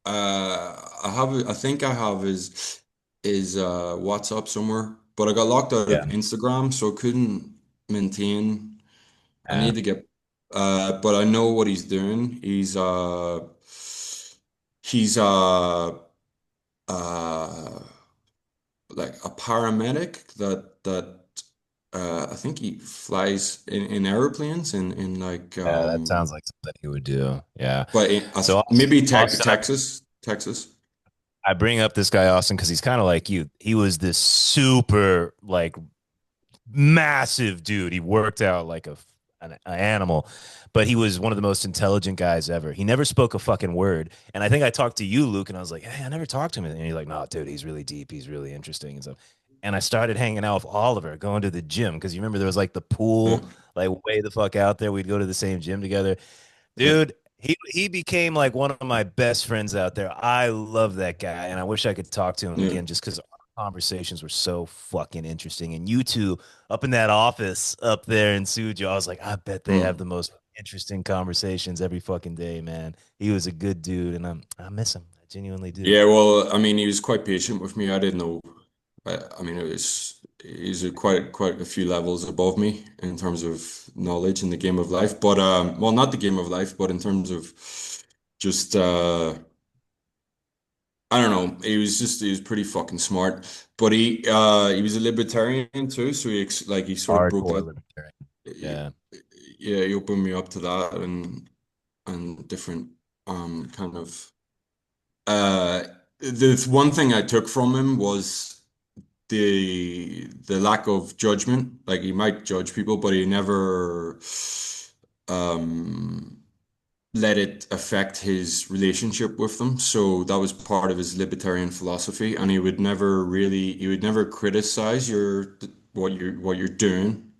I think I have his WhatsApp somewhere, but I got locked out of Yeah. Instagram, so I couldn't maintain. I Yeah. need to get but I know what he's doing. He's uh like a paramedic that I think he flies in airplanes in like Yeah, that sounds like something he would do. Yeah. but So maybe Austin, Texas. I bring up this guy Austin because he's kind of like you. He was this super like massive dude. He worked out like an animal, but he was one of the most intelligent guys ever. He never spoke a fucking word. And I think I talked to you, Luke, and I was like, hey, I never talked to him. And you're like, no, dude, he's really deep. He's really interesting and stuff. And I started hanging out with Oliver, going to the gym because you remember there was like the Yeah, pool, like way the fuck out there. We'd go to the same gym together. yeah. Dude, he became like one of my best friends out there. I love that guy, and I wish I could talk to him Yeah. again just because our conversations were so fucking interesting. And you two up in that office up there in Sujo, I was like, I bet they have Mm. the most interesting conversations every fucking day, man. He was a good dude, and I miss him. I genuinely do. Yeah, well, I mean, he was quite patient with me. I didn't know. I mean, he's quite a few levels above me in terms of knowledge in the game of life. But well, not the game of life, but in terms of just I don't know. He was pretty fucking smart. But he was a libertarian too, so he sort of broke Hardcore that. libertarian. Yeah. Yeah, he opened me up to that and different kind of uh the one thing I took from him was the lack of judgment. Like he might judge people, but he never um let it affect his relationship with them. So that was part of his libertarian philosophy, and he would never criticize what you're doing.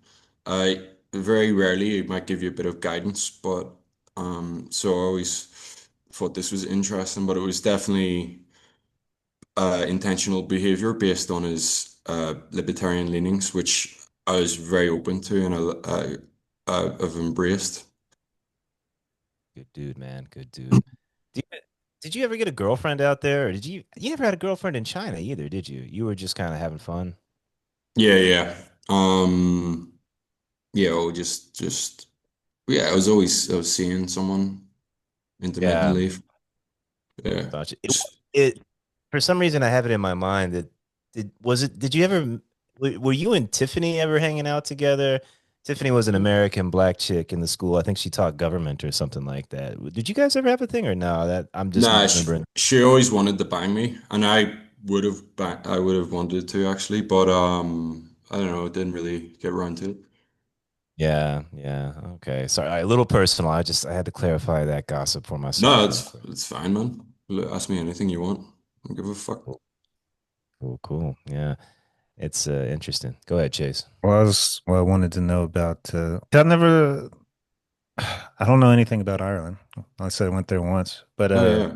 I Very rarely he might give you a bit of guidance, but So I always thought this was interesting, but it was definitely intentional behavior based on his libertarian leanings, which I was very open to and I've embraced. Good dude, man. Good dude. Did you, did you ever get a girlfriend out there, or did you never had a girlfriend in China either, did you? You were just kind of having fun. Yeah, yeah. Yeah, yeah, I was seeing someone Yeah, intermittently. Yeah. gotcha. It for some reason I have it in my mind that did you ever were you and Tiffany ever hanging out together? Tiffany was an American black chick in the school. I think she taught government or something like that. Did you guys ever have a thing or no? That I'm just Nah, not remembering. she always wanted to bang me, and I would have wanted to actually, but I don't know, didn't really get around to it. Yeah, yeah. Okay. Sorry, a little personal. I had to clarify that gossip for No, myself real quick. it's fine, man. Ask me anything you want. I don't give a fuck. Cool, cool, cool. Yeah. It's interesting. Go ahead, Chase. I wanted to know about. I never. I don't know anything about Ireland. I said I went there once, but Oh yeah.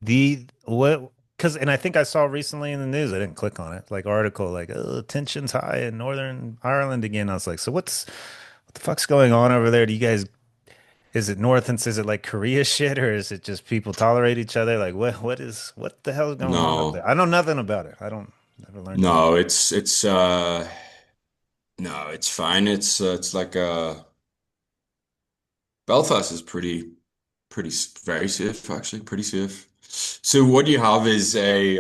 the what? Because and I think I saw recently in the news. I didn't click on it. Like article, like oh, tensions high in Northern Ireland again. I was like, so what the fuck's going on over there? Do you guys? Is it North and is it like Korea shit or is it just people tolerate each other? Like what the hell is going on up there? No, I know nothing about it. I don't never learned anything. no, it's no, it's fine. It's like Belfast is very safe actually, pretty safe. So what you have is a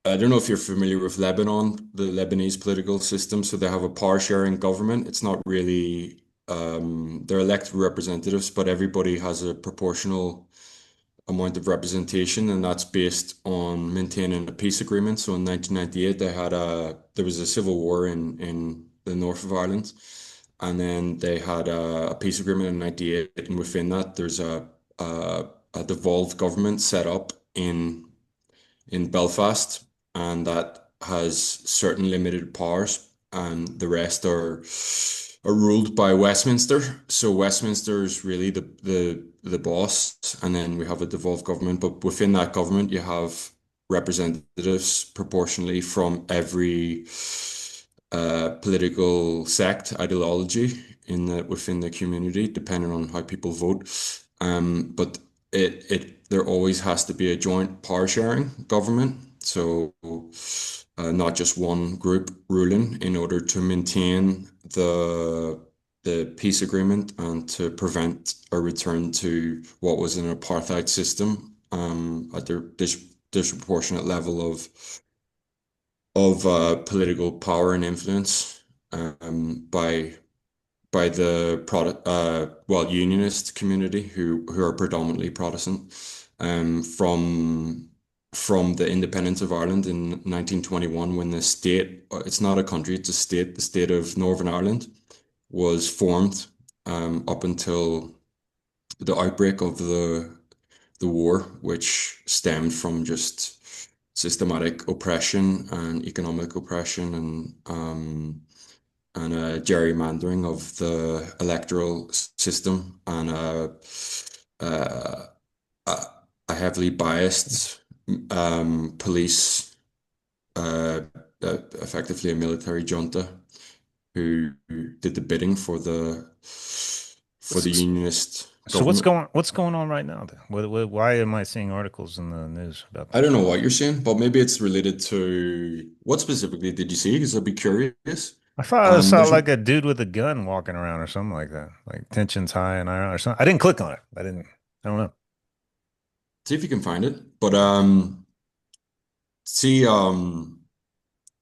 I don't know if you're familiar with Lebanon, the Lebanese political system. So they have a power sharing government. It's not really, they're elected representatives, but everybody has a proportional amount of representation, and that's based on maintaining a peace agreement. So in 1998, there was a civil war in the north of Ireland, and then they had a peace agreement in 98, and within that, there's a devolved government set up in Belfast, and that has certain limited powers, and the rest are ruled by Westminster. So Westminster is really the boss, and then we have a devolved government. But within that government, you have representatives proportionally from every political sect, ideology within the community, depending on how people vote. But there always has to be a joint power sharing government. So not just one group ruling in order to maintain the peace agreement and to prevent a return to what was an apartheid system at this disproportionate level of political power and influence by the product unionist community who are predominantly Protestant from the independence of Ireland in 1921 when the state it's not a country, it's a state, the state of Northern Ireland was formed up until the outbreak of the war, which stemmed from just systematic oppression and economic oppression and gerrymandering of the electoral system and uh, a, a heavily biased police, effectively a military junta who did the bidding for the So, unionist so government. what's going on right now then? Why am I seeing articles in the news about I this? don't know what you're saying, but maybe it's related to what specifically did you see? Because I'd be curious. I thought I saw There's like a dude with a gun walking around or something like that. Like tensions high in Ireland or something. I didn't click on it. I didn't. I don't know. see if you can find it, but see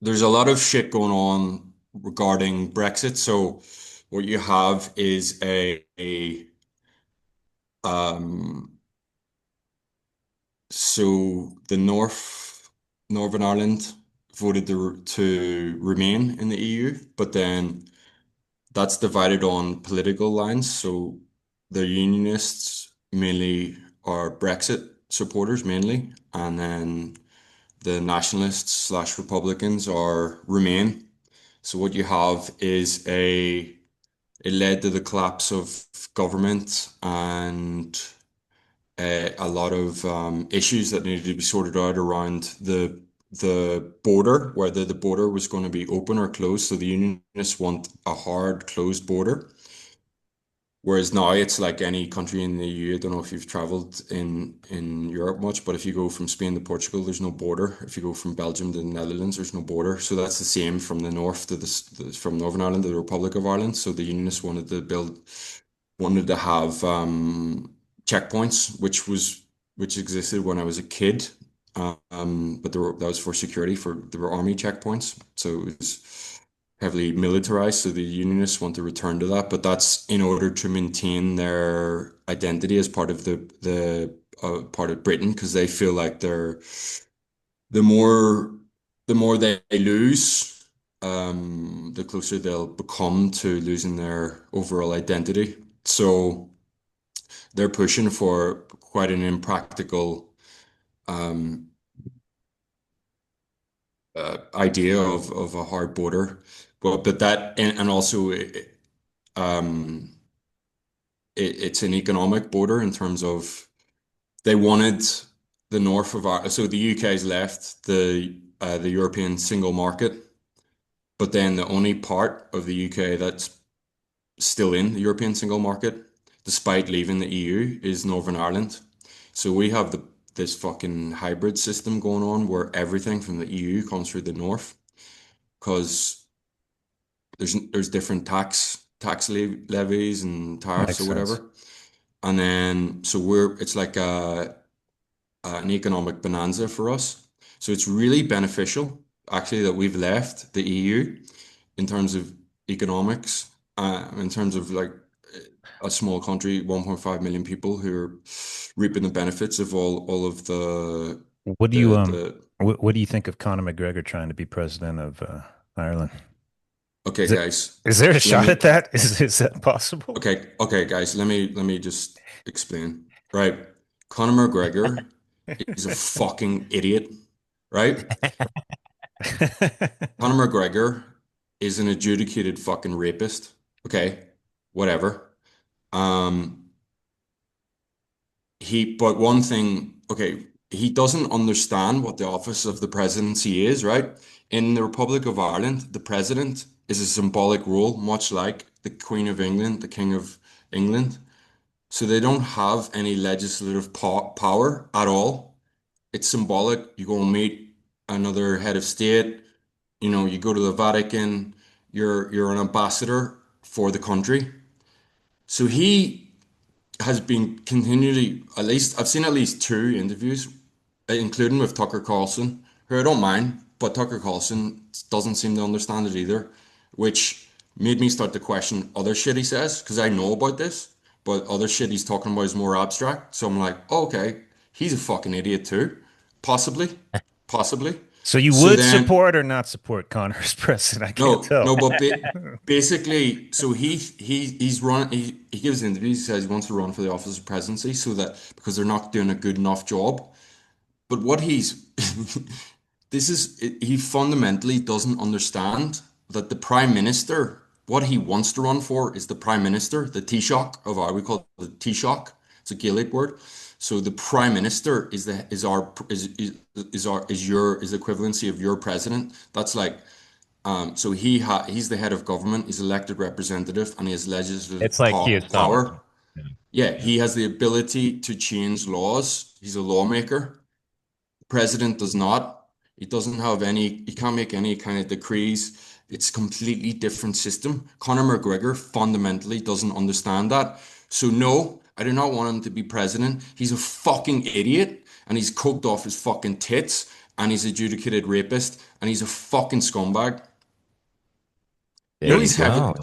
there's a lot of shit going on regarding Brexit. So what you have is a um so the Northern Ireland voted to remain in the EU, but then that's divided on political lines. So the unionists mainly are Brexit supporters mainly, and then the nationalists slash Republicans are Remain. So what you have is It led to the collapse of government and a lot of issues that needed to be sorted out around the border, whether the border was going to be open or closed. So the Unionists want a hard, closed border. Whereas now it's like any country in the EU. I don't know if you've traveled in Europe much, but if you go from Spain to Portugal, there's no border. If you go from Belgium to the Netherlands, there's no border. So that's the same from the north to from Northern Ireland to the Republic of Ireland. So the Unionists wanted to have checkpoints, which existed when I was a kid. But that was for security, for there were army checkpoints. So it was heavily militarized. So the Unionists want to return to that, but that's in order to maintain their identity as part of the part of Britain, because they feel like the more the more they lose, the closer they'll become to losing their overall identity. So they're pushing for quite an impractical um, idea of a hard border, but that and also um, it's an economic border in terms of they wanted the north of our so the UK's left the European single market, but then the only part of the UK that's still in the European single market, despite leaving the EU, is Northern Ireland. So we have this fucking hybrid system going on where everything from the EU comes through the north because there's different levies and tariffs Makes or sense. whatever. And then so it's like an economic bonanza for us. So it's really beneficial actually that we've left the EU in terms of economics, in terms of like a small country, 1.5 million people who are reaping the benefits of all of What do you the what do you think of Conor McGregor trying to be president of Ireland? okay Is it guys, is there a let shot at me that? Is that possible? okay guys, let me just explain. Right. Conor McGregor is a fucking idiot, right? Conor McGregor is an adjudicated fucking rapist. Okay, whatever. Um, but one thing, okay, he doesn't understand what the office of the presidency is, right? In the Republic of Ireland, the president is a symbolic role, much like the Queen of England, the King of England. So they don't have any legislative power at all. It's symbolic. You go and meet another head of state, you go to the Vatican, you're an ambassador for the country. So he has been continually, at least I've seen at least two interviews, including with Tucker Carlson, who I don't mind, but Tucker Carlson doesn't seem to understand it either, which made me start to question other shit he says, because I know about this, but other shit he's talking about is more abstract. So I'm like, oh, okay, he's a fucking idiot too. Possibly, possibly. So you So would then support or not support Conor as president? I can't no, tell. no, but basically, so he gives interviews, he says he wants to run for the office of presidency so that because they're not doing a good enough job. But what he's he fundamentally doesn't understand that the prime minister, what he wants to run for is the prime minister, the Taoiseach of our, we call it the Taoiseach. It's a Gaelic word. So the prime minister is the equivalency of your president. That's like so he's the head of government, he's elected representative, and he has It's legislative like Keir Starmer. power. Yeah, he has the ability to change laws. He's a lawmaker. The president does not. He can't make any kind of decrees. It's a completely different system. Conor McGregor fundamentally doesn't understand that. So no, I do not want him to be president. He's a fucking idiot and he's coked off his fucking tits and he's adjudicated rapist and he's a fucking scumbag. You There know you go.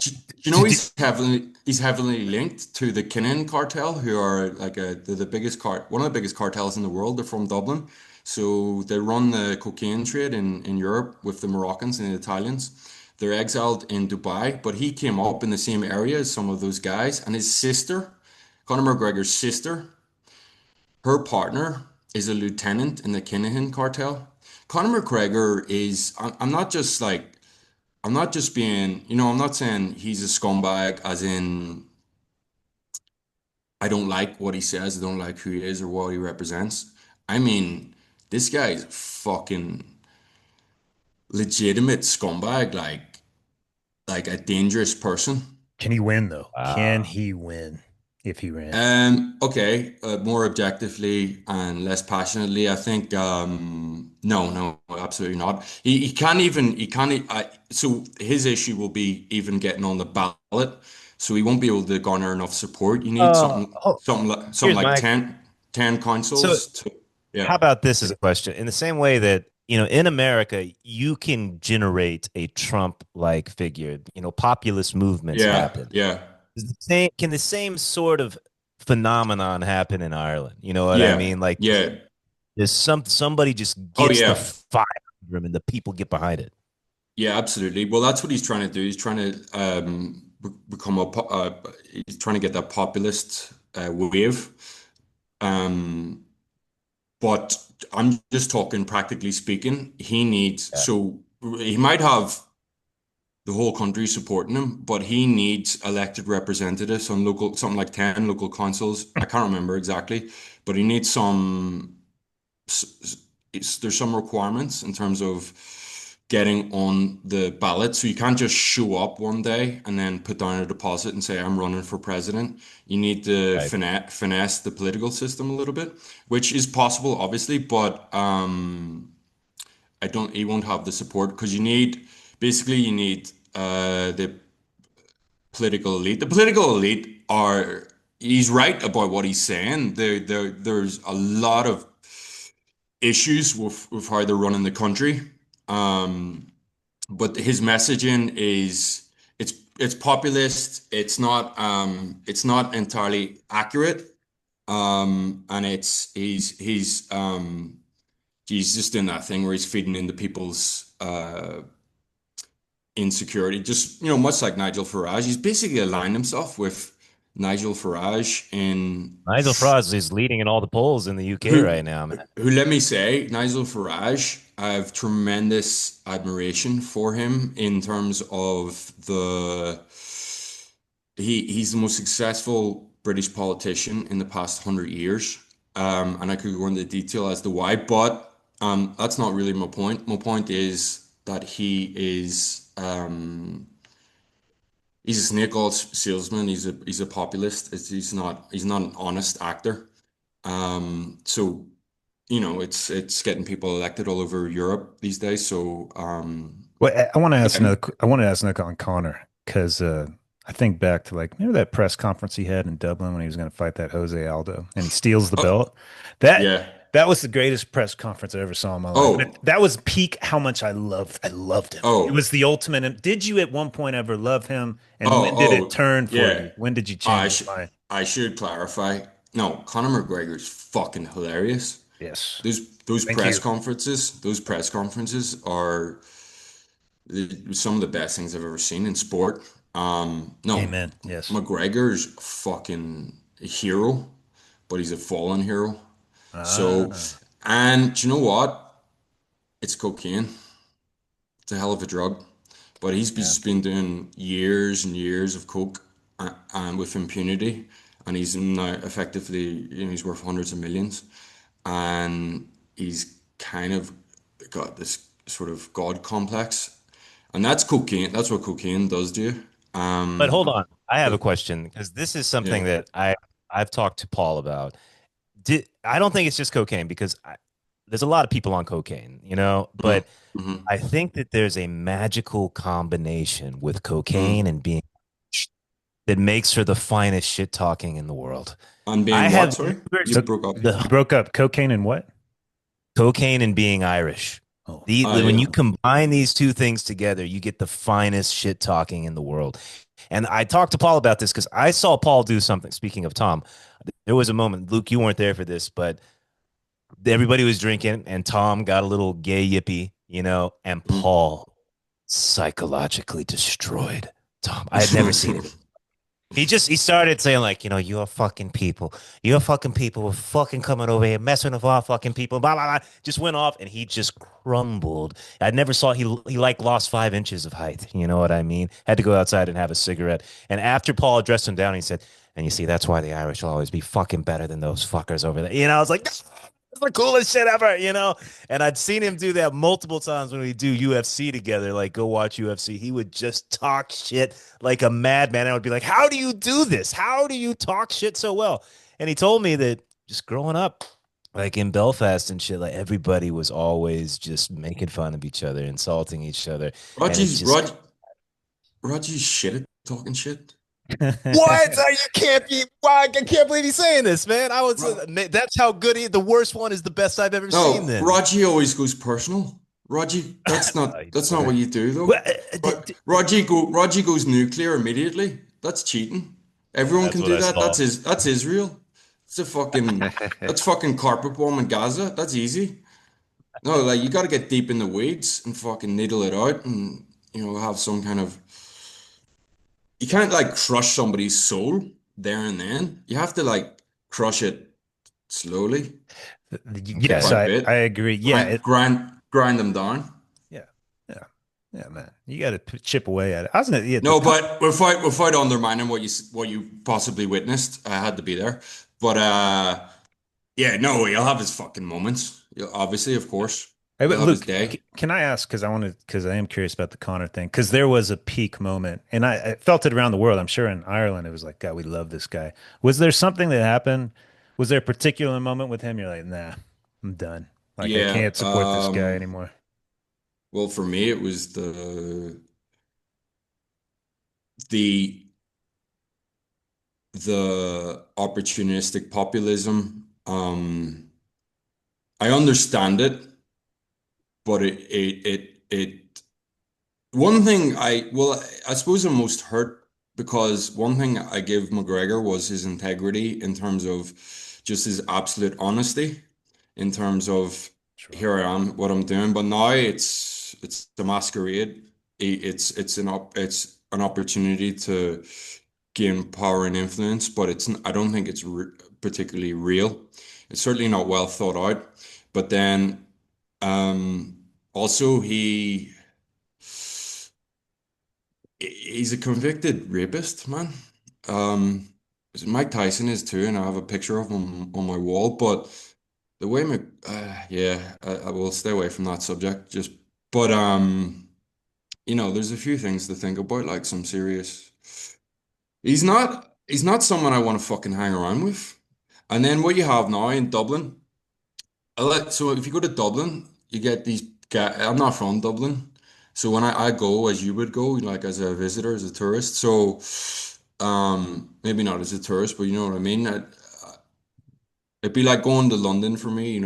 he's heavily linked to the Kinnan cartel, who are like the biggest one of the biggest cartels in the world. They're from Dublin, so they run the cocaine trade in Europe with the Moroccans and the Italians. They're exiled in Dubai, but he came up in the same area as some of those guys, and his sister, Conor McGregor's sister, her partner is a lieutenant in the Kinahan cartel. Conor McGregor is, I'm not just like I'm not just being, I'm not saying he's a scumbag, as in I don't like what he says, I don't like who he is or what he represents. I mean, this guy's fucking legitimate scumbag, like a dangerous person. Can he win though? Can Wow. he win if he ran? Okay, more objectively and less passionately, I think no, no, absolutely not. He can't so his issue will be even getting on the ballot. So he won't be able to garner enough support. You need Oh, something here's like my 10 so councils to yeah. how about this as a question? In the same way that, in America, you can generate a Trump-like figure, populist movements Yeah, happen. yeah, Can the same sort of phenomenon happen in Ireland? You know what I yeah, mean? Like yeah. there's somebody just Oh gets the yeah. fire under him and the people get behind it. Yeah, absolutely. Well, that's what he's trying to do. He's trying to become he's trying to get that populist wave. Um, but I'm just talking practically speaking. Yeah, He might have the whole country supporting him, but he needs elected representatives on something like 10 local councils. I can't remember exactly, but he needs there's some requirements in terms of getting on the ballot. So you can't just show up one day and then put down a deposit and say, I'm running for president. You need to right. finesse the political system a little bit, which is possible, obviously, but he won't have the support because you need the political elite. The political elite he's right about what he's saying. There's a lot of issues with how they're running the country. Um, but his messaging is it's populist. It's not entirely accurate. And he's just doing that thing where he's feeding into people's insecurity. Just much like Nigel Farage, he's basically aligned himself with Nigel Farage in Nigel Farage is leading in all the polls in the UK who right now, man. let me say, Nigel Farage, I have tremendous admiration for him in terms of he's the most successful British politician in the past 100 years. And I could go into detail as to why, but that's not really my point. My point is that he's a snake oil salesman. He's a populist. He's not an honest actor. So it's getting people elected all over Europe these days. So Well, I want to ask yeah, another. I want to ask another on Connor because I think back to like remember that press conference he had in Dublin when he was going to fight that Jose Aldo and he steals the oh belt. That yeah, that was the greatest press conference I ever saw in my life. oh That was peak how much I loved him. It oh was the ultimate. And did you at one point ever love him? And when did it oh turn for yeah. you? When did you change I your should mind? I should clarify. No, Conor McGregor's fucking hilarious. Yes. Thank you. Those press conferences are some of the best things I've ever seen in sport. No, Amen. Yes. McGregor's fucking a hero, but he's a fallen hero. So, Ah, and do you know what? It's cocaine. It's a hell of a drug. But yeah. just been doing years and years of coke and with impunity, and he's now effectively, he's worth hundreds of millions, and he's kind of got this sort of god complex, and that's cocaine. That's what cocaine does to you. But hold Um, on, I have a but question because this is yeah, something that I've talked to Paul about. I don't think it's just cocaine because there's a lot of people on cocaine, mm, but hmm I think that there's a magical combination with cocaine mm. and being that makes her the finest shit talking in the world. And I being what? have Sorry, never you So broke up. you the broke up cocaine and what? cocaine and being Irish. Oh, Ah, When yeah. you combine these two things together, you get the finest shit talking in the world. And I talked to Paul about this because I saw Paul do something. Speaking of Tom, there was a moment, Luke, you weren't there for this, but everybody was drinking and Tom got a little gay yippy, and Mm. Paul psychologically destroyed Tom. I had never seen it. He started saying like, you're fucking people. You're fucking people were fucking coming over here, messing with our fucking people, blah blah blah. Just went off and he just crumbled. I never saw he like lost 5 inches of height. You know what I mean? Had to go outside and have a cigarette. And after Paul addressed him down, he said, and you see, that's why the Irish will always be fucking better than those fuckers over there. I was like, that's the coolest shit ever. And I'd seen him do that multiple times when we do UFC together, like go watch UFC. He would just talk shit like a madman. I would be like, how do you do this? How do you talk shit so well? And he told me that just growing up, like in Belfast and shit, like everybody was always just making fun of each other, insulting each other. And it Roger's just Rog, Roger's shit at talking shit. what? You can't be. Why? I can't believe he's saying this, man. That's how good the worst one is the best I've ever seen. No, Then Roger always goes personal. Roger, that's not He that's does not what it. you do Well, though. Roger goes nuclear immediately. That's cheating. Everyone that's can what do I that. saw. That's Israel. It's a fucking that's fucking carpet bomb in Gaza. That's easy. No, like you got to get deep in the weeds and fucking needle it out and have some kind of. You can't like crush somebody's soul there and then. You have to like crush it slowly, bit Yes, by Okay. I bit, agree. Yeah, grind them down. yeah, yeah, yeah, man. You got to chip away at it. I was gonna, yeah, No, but without undermining what you possibly witnessed, I had to be there. But yeah, no, he'll have his fucking moments. Obviously, of course, Hey, he'll but have his Luke, day. can I ask? Because I am curious about the Connor thing. Because there was a peak moment, and I felt it around the world. I'm sure in Ireland, it was like, God, we love this guy. Was there something that happened? Was there a particular moment with him? You're like, nah, I'm done. Like, I Yeah. can't support this guy anymore. Well, for me, it was the the opportunistic populism. I understand it, but it one thing I suppose I'm most hurt because one thing I give McGregor was his integrity in terms of just his absolute honesty in terms of Sure. here I am, what I'm doing. But now it's the masquerade. It's an opportunity to gain power and influence, but I don't think it's re particularly real. It's certainly not well thought out. But then um, also he's a convicted rapist, man. Um, Mike Tyson is too, and I have a picture of him on my wall. But the way yeah, I will stay away from that subject. But there's a few things to think about, like some serious. He's not someone I want to fucking hang around with. And then what you have now in Dublin, so if you go to Dublin, you get these guys. I'm not from Dublin, so when I go as you would go, like as a visitor, as a tourist. So maybe not as a tourist, but you know what I mean. It'd be like going to London for me. I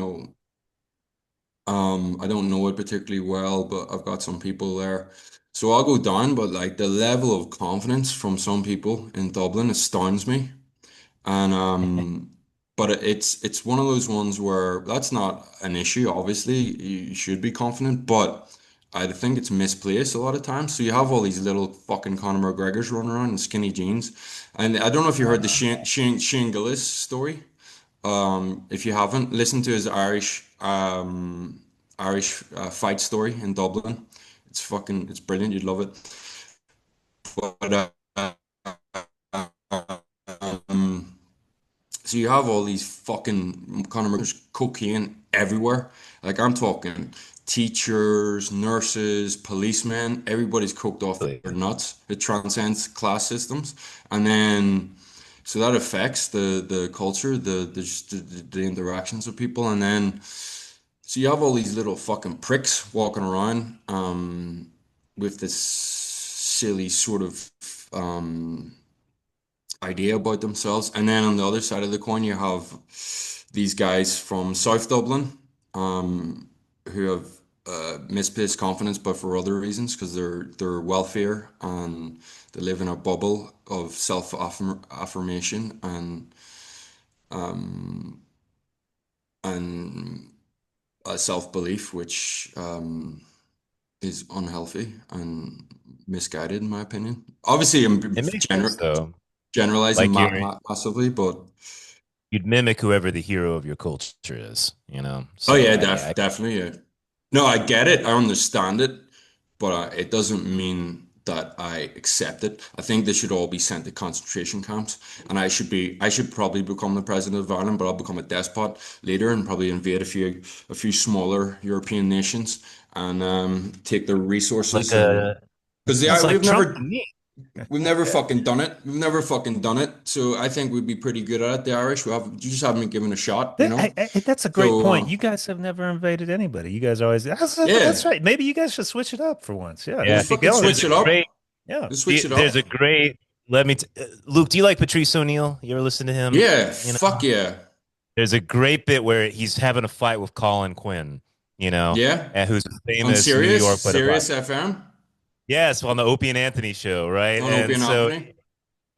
don't know it particularly well, but I've got some people there. So I'll go down, but like the level of confidence from some people in Dublin astounds me. And but it's one of those ones where that's not an issue. Obviously, you should be confident, but I think it's misplaced a lot of times. So you have all these little fucking Conor McGregors running around in skinny jeans, and I don't know if you heard the Shane Gillis story. If you haven't, listen to his Irish fight story in Dublin. It's brilliant. You'd love it. But um, so you have all these fucking Conor McGregor's cocaine everywhere. Like I'm talking teachers, nurses, policemen, everybody's coked off their Really? nuts. It transcends class systems. And then so that affects the culture, the interactions with people. And then so you have all these little fucking pricks walking around with this silly sort of um idea about themselves. And then on the other side of the coin, you have these guys from South Dublin, who have misplaced confidence, but for other reasons, because they're wealthier and they live in a bubble of self-affirmation and self-belief, which is unhealthy and misguided, in my opinion. Obviously, I'm It makes sense gener though. generalizing Like massively, but you'd mimic whoever the hero of your culture is, you know? oh So yeah, I definitely. Yeah. No, I get it. I understand it, but it doesn't mean that I accept it. I think they should all be sent to concentration camps, and I should probably become the president of Ireland, but I'll become a despot later and probably invade a few smaller European nations and take their like resources and a because it's like Trump to me. we've never Yeah. fucking done it. We've never fucking done it. So I think we'd be pretty good at it. The Irish, you just haven't been given a shot, you know. That's a great So point. You guys have never invaded anybody. You guys always, that's yeah, right. Maybe you guys should switch it up for once. Yeah, we'll Yeah. just be fucking going. There's switch a it up. great Yeah. We'll switch it there's a up. great let me Luke, do you like Patrice O'Neill? You ever listen to him? Yeah, You know, fuck yeah. there's a great bit where he's having a fight with Colin Quinn, you know, Yeah. and who's a On famous New Sirius, York, but about Sirius FM, yes, on the Opie and Anthony show, right? on Opie And and so Anthony.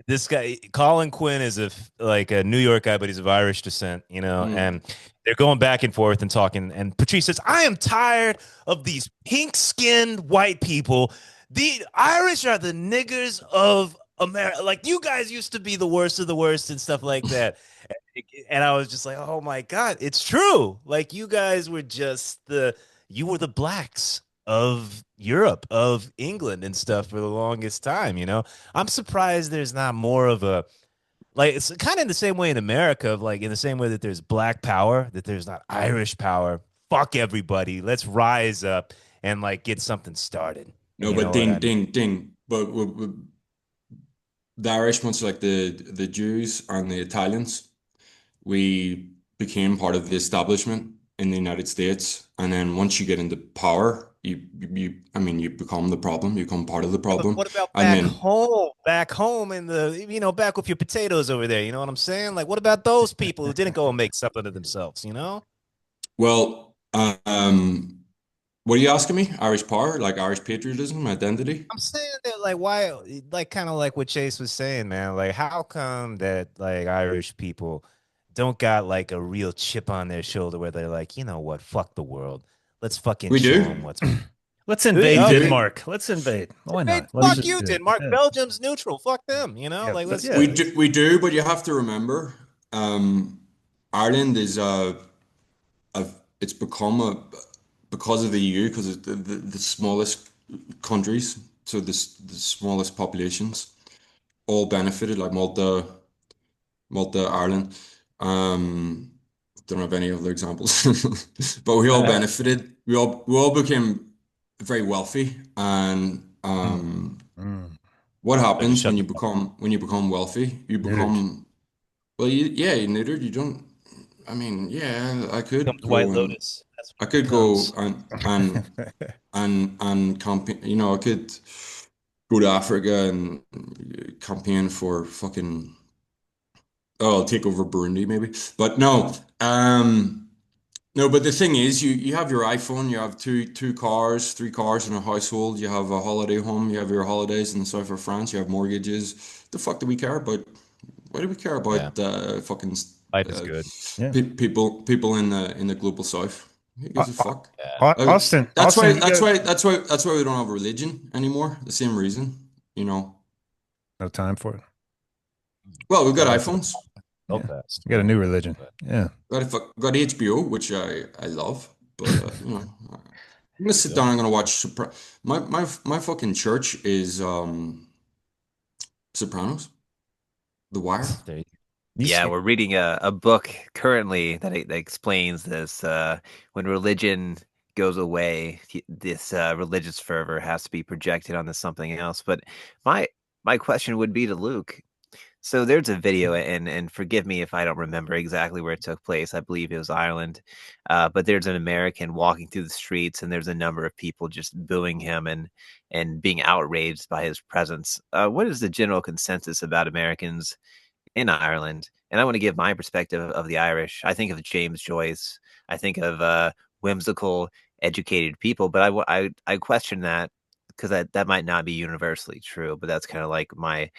this guy Colin Quinn is like a New York guy, but he's of Irish descent, you know, Mm. and they're going back and forth and talking. And Patrice says, "I am tired of these pink-skinned white people. The Irish are the niggers of America. Like you guys used to be the worst of the worst and stuff like that." And I was just like, "Oh my God, it's true! Like you guys were just you were the blacks." Of Europe, of England, and stuff for the longest time, you know. I'm surprised there's not more of a like it's kind of in the same way in America, of like in the same way that there's black power, that there's not Irish power. Fuck everybody. Let's rise up and like get something started. No, You but know what ding, I mean? ding, ding. But the Irish, much like the Jews and the Italians, we became part of the establishment in the United States. And then once you get into power, I mean, you become the problem. You become part of the Yeah, but problem. what about And then, back home in the back with your potatoes over there? You know what I'm saying? Like, what about those people who didn't go and make something of themselves? You know? well, what are you asking me? Irish power, like Irish patriotism, identity? I'm saying that like why like kind of like what Chase was saying, man. Like how come that like Irish people don't got like a real chip on their shoulder where they're like, you know what, fuck the world. Let's fucking We show do. them what's Let's do We invade okay. do. Denmark. Let's invade. Why Hey, not? Let's fuck just you, do it. Denmark. Yeah. Belgium's neutral. Fuck them, you know? Yeah. Like let's Yeah. We do, but you have to remember, Ireland is a it's become a because of the EU, because it's the smallest countries, so the smallest populations all benefited, like Malta, Ireland. Don't have any other examples, but we all benefited. We all became very wealthy, and Mm. Mm. what so just happens shut the fuck when you become wealthy? You Neutered. become well, you're neutered. You don't. I mean, yeah, becomes White Lotus. That's I what it could go becomes. and campaign. You know, I could go to Africa and campaign for fucking. Oh, I'll take over Burundi maybe, but no. No, but the thing is, you have your iPhone, you have two cars, three cars in a household, you have a holiday home, you have your holidays in the south of France, you have mortgages. The fuck do we care about? Why do we care Yeah. about fucking Life is uh, good. Yeah. people in the global south? Who Au- gives a fuck? Yeah. Austin, you got That's why we don't have religion anymore. The same reason, you know. no time for it. Well, we've got Time for the iPhones. so Yeah. fast, You got a man. new religion. But Yeah. Got HBO, which I love, but you know, I'm gonna sit yeah. down. I'm gonna watch my fucking church is Sopranos, The Wire. There you You Yeah, see, we're reading a book currently that explains this. When religion goes away, this religious fervor has to be projected onto something else. But my my question would be to Luke. So there's a video, and forgive me if I don't remember exactly where it took place. I believe it was Ireland, but there's an American walking through the streets, and there's a number of people just booing him and being outraged by his presence. What is the general consensus about Americans in Ireland? And I want to give my perspective of the Irish. I think of James Joyce. I think of whimsical, educated people, but I question that because that might not be universally true. But that's kind of like my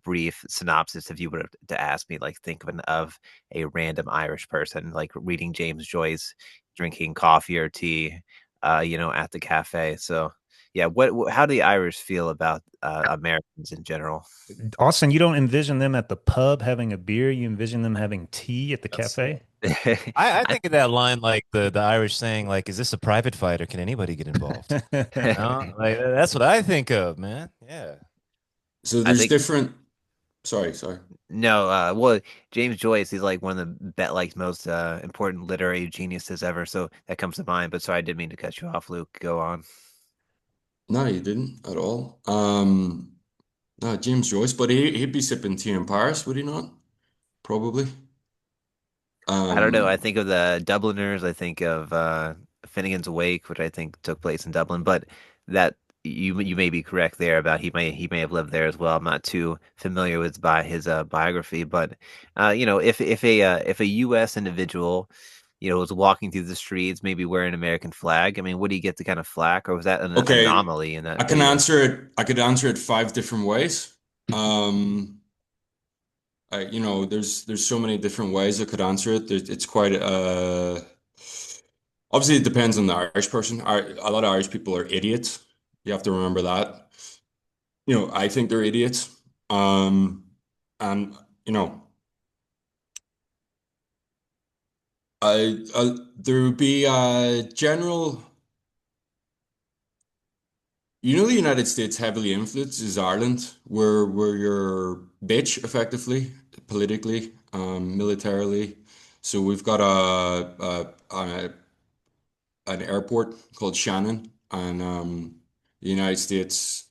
brief synopsis. If you were to ask me, like, think of a random Irish person, like reading James Joyce, drinking coffee or tea, at the cafe. So Yeah, how do the Irish feel about Americans in general? Austin, you don't envision them at the pub having a beer. You envision them having tea at the That's cafe. I I, think of that line like the Irish saying like, "Is this a private fight or can anybody get involved?" Like that's what I think of, man. Yeah. So I there's think different. Sorry. no, well, James Joyce, he's like one of the most important literary geniuses ever, so that comes to mind. But sorry, I didn't mean to cut you off, Luke. Go on. No, you didn't at all. No, James Joyce, but he'd be sipping tea in Paris, would he not? Probably. I don't know. I Um, think of the Dubliners. I think of Finnegan's Wake, which I think took place in Dublin. But that you may be correct there about he may have lived there as well. I'm not too familiar with by his biography, but if a U.S. individual was walking through the streets, maybe wearing an American flag, I mean, would he get the kind of flack, or was that an okay, anomaly in I that can video? answer it. I could answer it five different ways. Um, there's so many different ways I could answer it. It's quite obviously it depends on the Irish person. A lot of Irish people are idiots. You have to remember that. I think they're idiots. Um, and you know, there would be a general. The United States heavily influences Ireland, where you're bitch effectively, politically, militarily. So we've got an airport called Shannon, and the United States,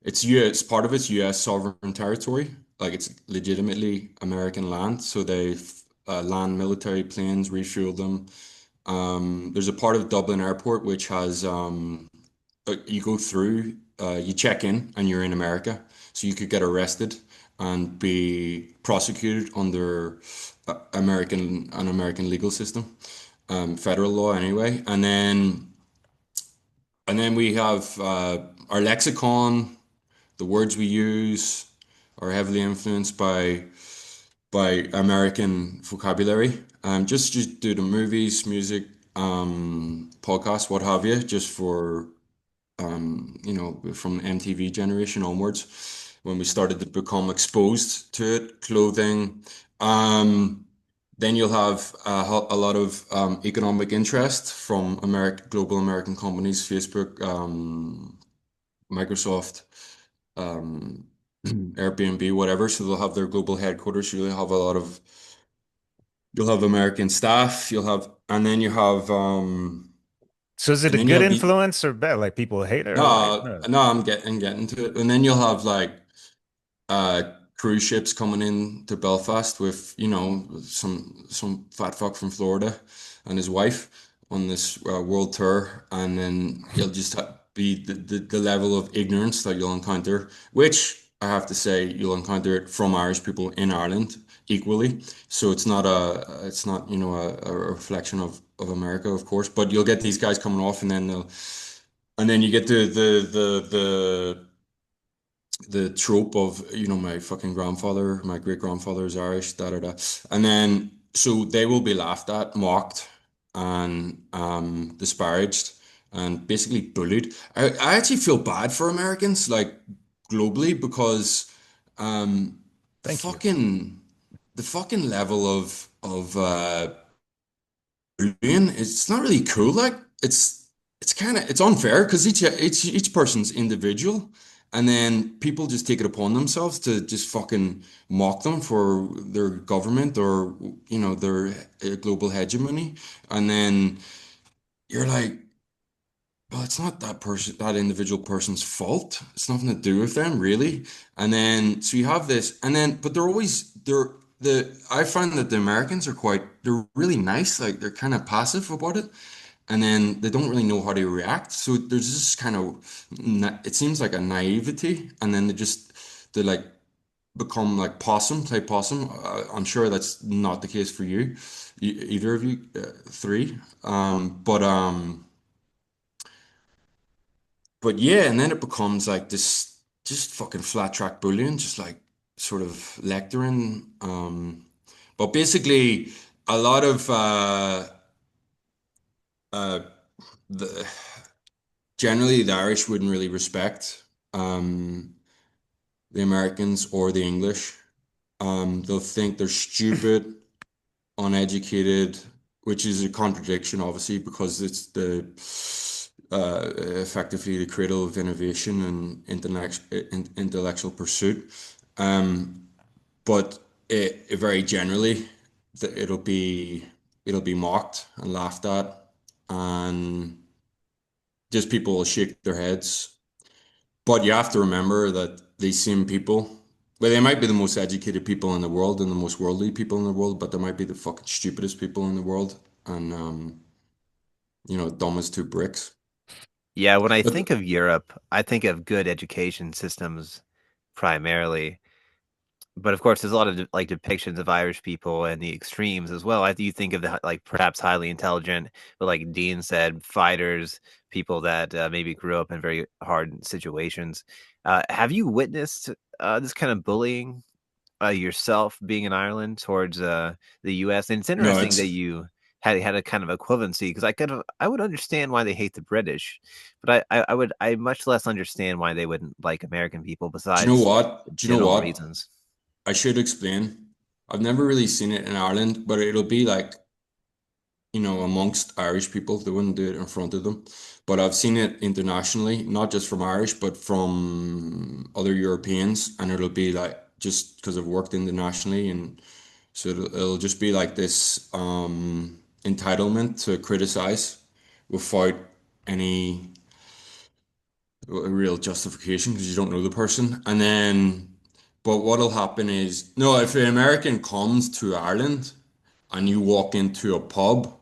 it's US, part of it's US sovereign territory, like it's legitimately American land. So they land military planes, refuel them. There's a part of Dublin Airport which has you go through, you check in, and you're in America. So you could get arrested and be prosecuted under an American legal system, federal law anyway. And then we have our lexicon, the words we use are heavily influenced by American vocabulary. Just due to movies, music, podcasts, what have you, just for from MTV generation onwards, when we started to become exposed to it, clothing. Um, then you'll have a lot of economic interest from global American companies, Facebook, Microsoft, um, Airbnb, whatever. So they'll have their global headquarters. You'll have American staff. And then you have, So is it and a then you good have the influence or bad? Like people hate it or like no, no? no, I'm getting to it. And then you'll have like uh cruise ships coming in to Belfast with, some fat fuck from Florida and his wife on this world tour, and then you'll just be the level of ignorance that you'll encounter, which I have to say you'll encounter it from Irish people in Ireland equally. So it's not a reflection of America, of course, but you'll get these guys coming off, and then you get the trope of, my fucking grandfather, my great grandfather is Irish, da da da. And then so they will be laughed at, mocked, and disparaged, and basically bullied. I actually feel bad for Americans, like globally, because um the Thank you. fucking the fucking level of bullying, it's not really cool. Like it's unfair because each person's individual, and then people just take it upon themselves to just fucking mock them for their government, or their global hegemony, and then you're like, well, it's not that individual person's fault. It's nothing to do with them, really. And then so you have this, and then but I find that the Americans they're really nice, like they're kind of passive about it, and then they don't really know how to react. So there's this kind of it seems like a naivety, and then they like become like play possum. I'm sure that's not the case for either of you three. But yeah, and then it becomes like this just fucking flat track bullying, just like sort of lecturing. But basically, a lot of uh, the generally the Irish wouldn't really respect um, the Americans or the English. They'll think they're stupid, uneducated, which is a contradiction, obviously, because it's the effectively the cradle of innovation and intellectual pursuit. Um, but very generally, it'll be mocked and laughed at, and just people will shake their heads. But you have to remember that these same people, well, they might be the most educated people in the world and the most worldly people in the world, but they might be the fucking stupidest people in the world, and dumb as two bricks. Yeah, when I But think of Europe, I think of good education systems primarily. But of course, there's a lot of like depictions of Irish people and the extremes as well. I do think of the like perhaps highly intelligent, but like Dean said, fighters, people that maybe grew up in very hard situations. Have you witnessed this kind of bullying yourself being in Ireland towards the U.S.? And it's no, interesting that it's you had a kind of equivalency because I would understand why they hate the British, but I much less understand why they wouldn't like American people do you know besides what? Do you know general what? reasons. I should explain. I've never really seen it in Ireland, but it'll be like, amongst Irish people. They wouldn't do it in front of them. But I've seen it internationally, not just from Irish, but from other Europeans. And it'll be like, just because I've worked internationally, and so it'll just be like this entitlement to criticize without any real justification because you don't know the person. And then, but what'll happen is, no, if an American comes to Ireland and you walk into a pub,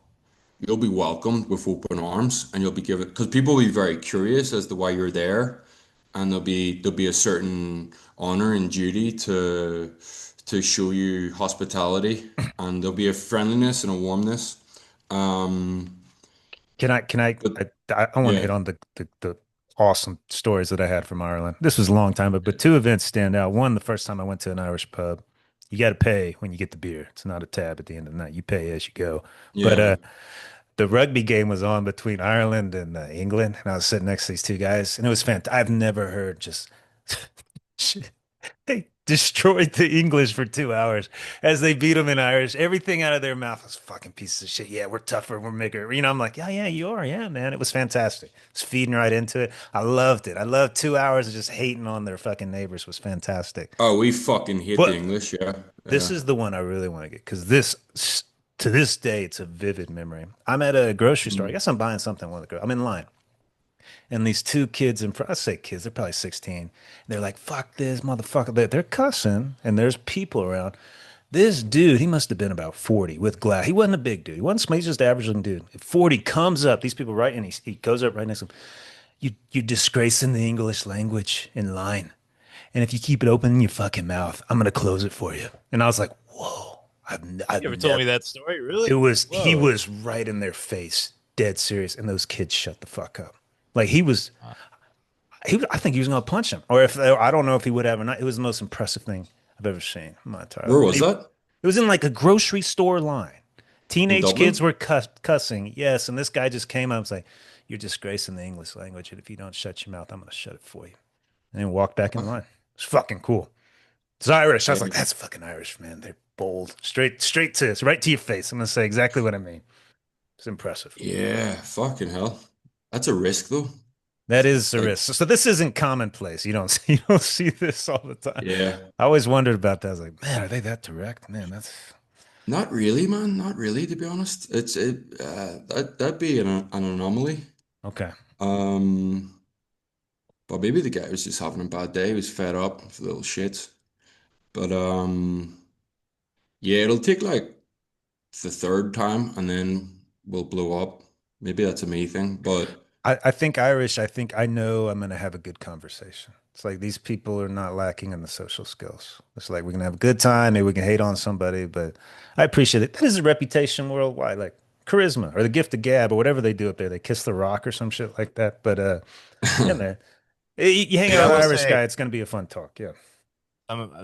you'll be welcomed with open arms, and you'll be given, because people will be very curious as to why you're there, and there'll be a certain honor and duty to show you hospitality, and there'll be a friendliness and a warmness. Um, but I want to yeah, hit on the awesome stories that I had from Ireland. This was a long time, but two events stand out. One, the first time I went to an Irish pub. You got to pay when you get the beer. It's not a tab at the end of the night. You pay as you go. But yeah. the rugby game was on between Ireland and England, and I was sitting next to these two guys, and it was fantastic. I've never heard just they destroyed the English for 2 hours as they beat them in Irish. Everything out of their mouth was fucking pieces of shit. Yeah, we're tougher. We're bigger. I'm like, yeah, yeah, you are. Yeah, man. It was fantastic. It's feeding right into it. I loved it. I loved 2 hours of just hating on their fucking neighbors was fantastic. Oh, we fucking hate the But English. Yeah, this yeah. is the one I really want to get because to this day, it's a vivid memory. I'm at a grocery store. I Mm. guess I'm buying something. I'm in line. And these two kids in front, I say kids, they're probably 16. They're like, fuck this motherfucker. They're cussing and there's people around. This dude, he must have been about 40 with glass. He wasn't a big dude. He wasn't smart. He's just an average looking dude. At 40 comes up, these people right, and he goes up right next to him. You're disgracing the English language in line. And if you keep it open in your fucking mouth, I'm going to close it for you. And I was like, whoa, I've You ever told never, me that story? it Really? was, he Whoa. was right in their face, dead serious. And those kids shut the fuck up. Like he was, I think he was going to punch him, or if I don't know if he would have or not. It was the most impressive thing I've ever seen in my entire Where life. was that? It was in like a grocery store line. In Teenage kids Dublin? were cussing, yes, and this guy just came up and was like, "You're disgracing the English language, and if you don't shut your mouth, I'm going to shut it for you." And then walked back in line. It's fucking cool. It's Irish. I was like, Yeah, "That's fucking Irish, man. They're bold, straight to it's right to your face." I'm going to say exactly what I mean. It's impressive. yeah, fucking hell. That's a risk though. That is a Like, risk. So this isn't commonplace. You don't see, you don't see this all the time. yeah. I always wondered about that. I was like, man, are they that direct? Man, that's Not really, man. Not really, to be honest. That'd be an anomaly. okay. Um, but maybe the guy was just having a bad day. He was fed up with little shit. But yeah, it'll take like the third time, and then we'll blow up. Maybe that's a me thing, but I think Irish, I think I know I'm going to have a good conversation. It's like these people are not lacking in the social skills. It's like we can have a good time, maybe we can hate on somebody, but I appreciate it. That is a reputation worldwide, like charisma or the gift of gab or whatever they do up there. They kiss the rock or some shit like that. But yeah, man, you hang I around an will Irish say guy, it's going to be a fun talk. Yeah.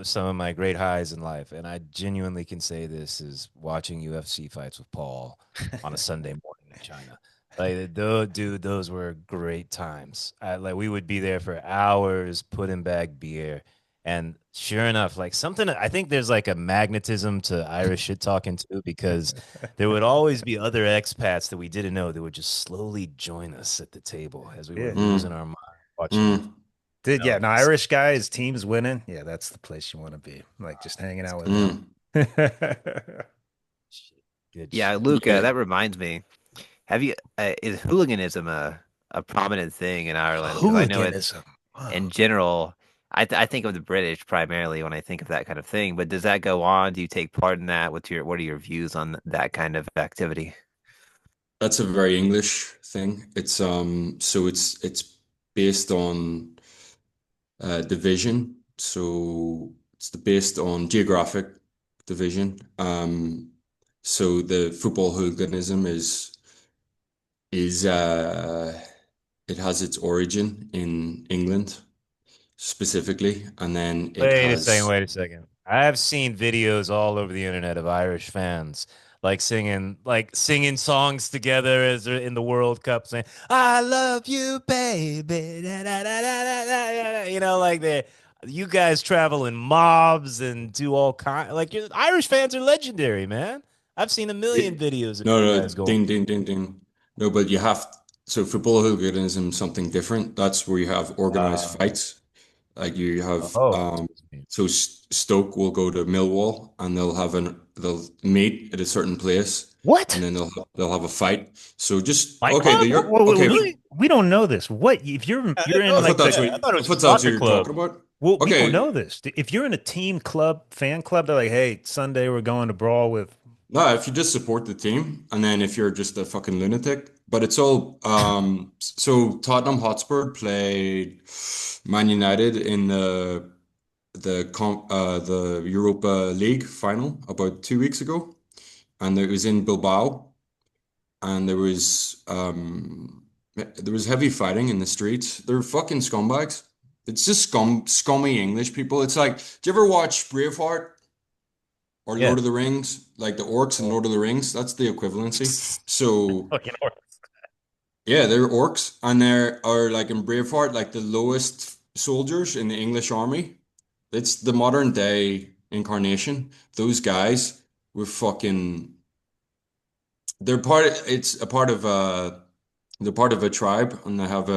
some of my great highs in life, and I genuinely can say this is watching UFC fights with Paul on a Sunday morning in China. Like, dude, those were great times. Like we would be there for hours, putting back beer, and sure enough, like something. I think there's like a magnetism to Irish shit talking too, because there would always be other expats that we didn't know that would just slowly join us at the table as we were Yeah. losing Mm, our mind watching. mm, Dude, yeah, No, an Irish guy, his team's winning. Yeah, that's the place you want to be. Like just hanging out with them. mm. shit, good Yeah, shit. Luke, Yeah. that reminds me. Have you is hooliganism a prominent thing in Ireland? Because I know it's Hooliganism. in Wow. general. I think of the British primarily when I think of that kind of thing. But does that go on? Do you take part in that? What are your views on that kind of activity? That's a very English thing. It's based on division. So it's based on geographic division. So the football hooliganism is it has its origin in England specifically, and then it Wait a second, has wait a second. I've seen videos all over the internet of Irish fans like singing songs together as they're in the World Cup saying, I love you, baby. Da, da, da, da, da, da, da. You know, like they you guys travel in mobs and do all kind like Irish fans are legendary, man. I've seen a million it, videos of no, you no, guys going. ding, ding, ding, ding. No, but you have so football hooliganism is something different. That's where you have organized Uh, fights. Like you have oh, so Stoke will go to Millwall and they'll meet at a certain place and What? then they'll have a fight. So just Fight okay, Club? the Europe okay. Really? We don't know this. What if I you're didn't in know I that. thought like the that's what Yeah, I thought it I was a thought that's what soccer you're club. talking about. well, we don't Okay, know this. If you're in a team club, fan club, they're like, hey, Sunday we're going to brawl with. no, if you just support the team, and then if you're just a fucking lunatic, but it's all so Tottenham Hotspur played Man United in the Europa League final about 2 weeks ago, and it was in Bilbao, and there was heavy fighting in the streets. They're fucking scumbags. It's just scummy English people. It's like, do you ever watch Braveheart or Yeah. Lord of the Rings? Like the orcs in Lord of the Rings? That's the equivalency. So Fucking hor- yeah, they're orcs, and are like in Braveheart, like the lowest soldiers in the English army. It's the modern day incarnation. Those guys were fucking. It's a part of they're part of a tribe, and they have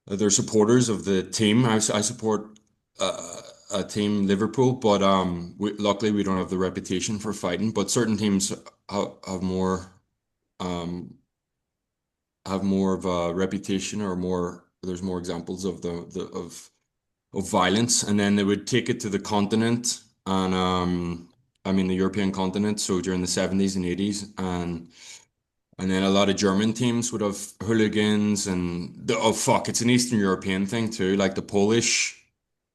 they're supporters of the team. I support a team Liverpool, but luckily we don't have the reputation for fighting. But certain teams have more um have more of a reputation or more. There's more examples of of violence, and then they would take it to the continent and I mean the European continent. So during the 70s and 80s, and then a lot of German teams would have hooligans oh fuck, it's an Eastern European thing too, like the Polish.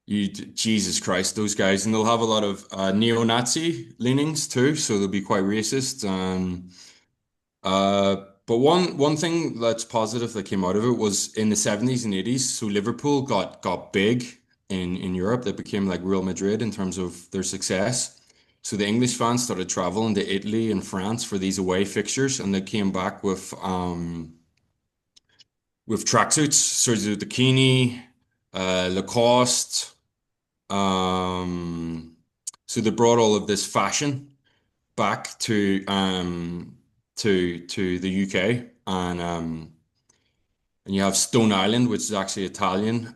Jesus Christ, those guys, and they'll have a lot of neo-Nazi leanings too, so they'll be quite racist. But one thing that's positive that came out of it was in the 70s and 80s. So Liverpool got big in Europe. They became like Real Madrid in terms of their success. So the English fans started traveling to Italy and France for these away fixtures, and they came back with tracksuits, so the bikini, Lacoste. Um, so they brought all of this fashion back to the UK, and you have Stone Island, which is actually Italian.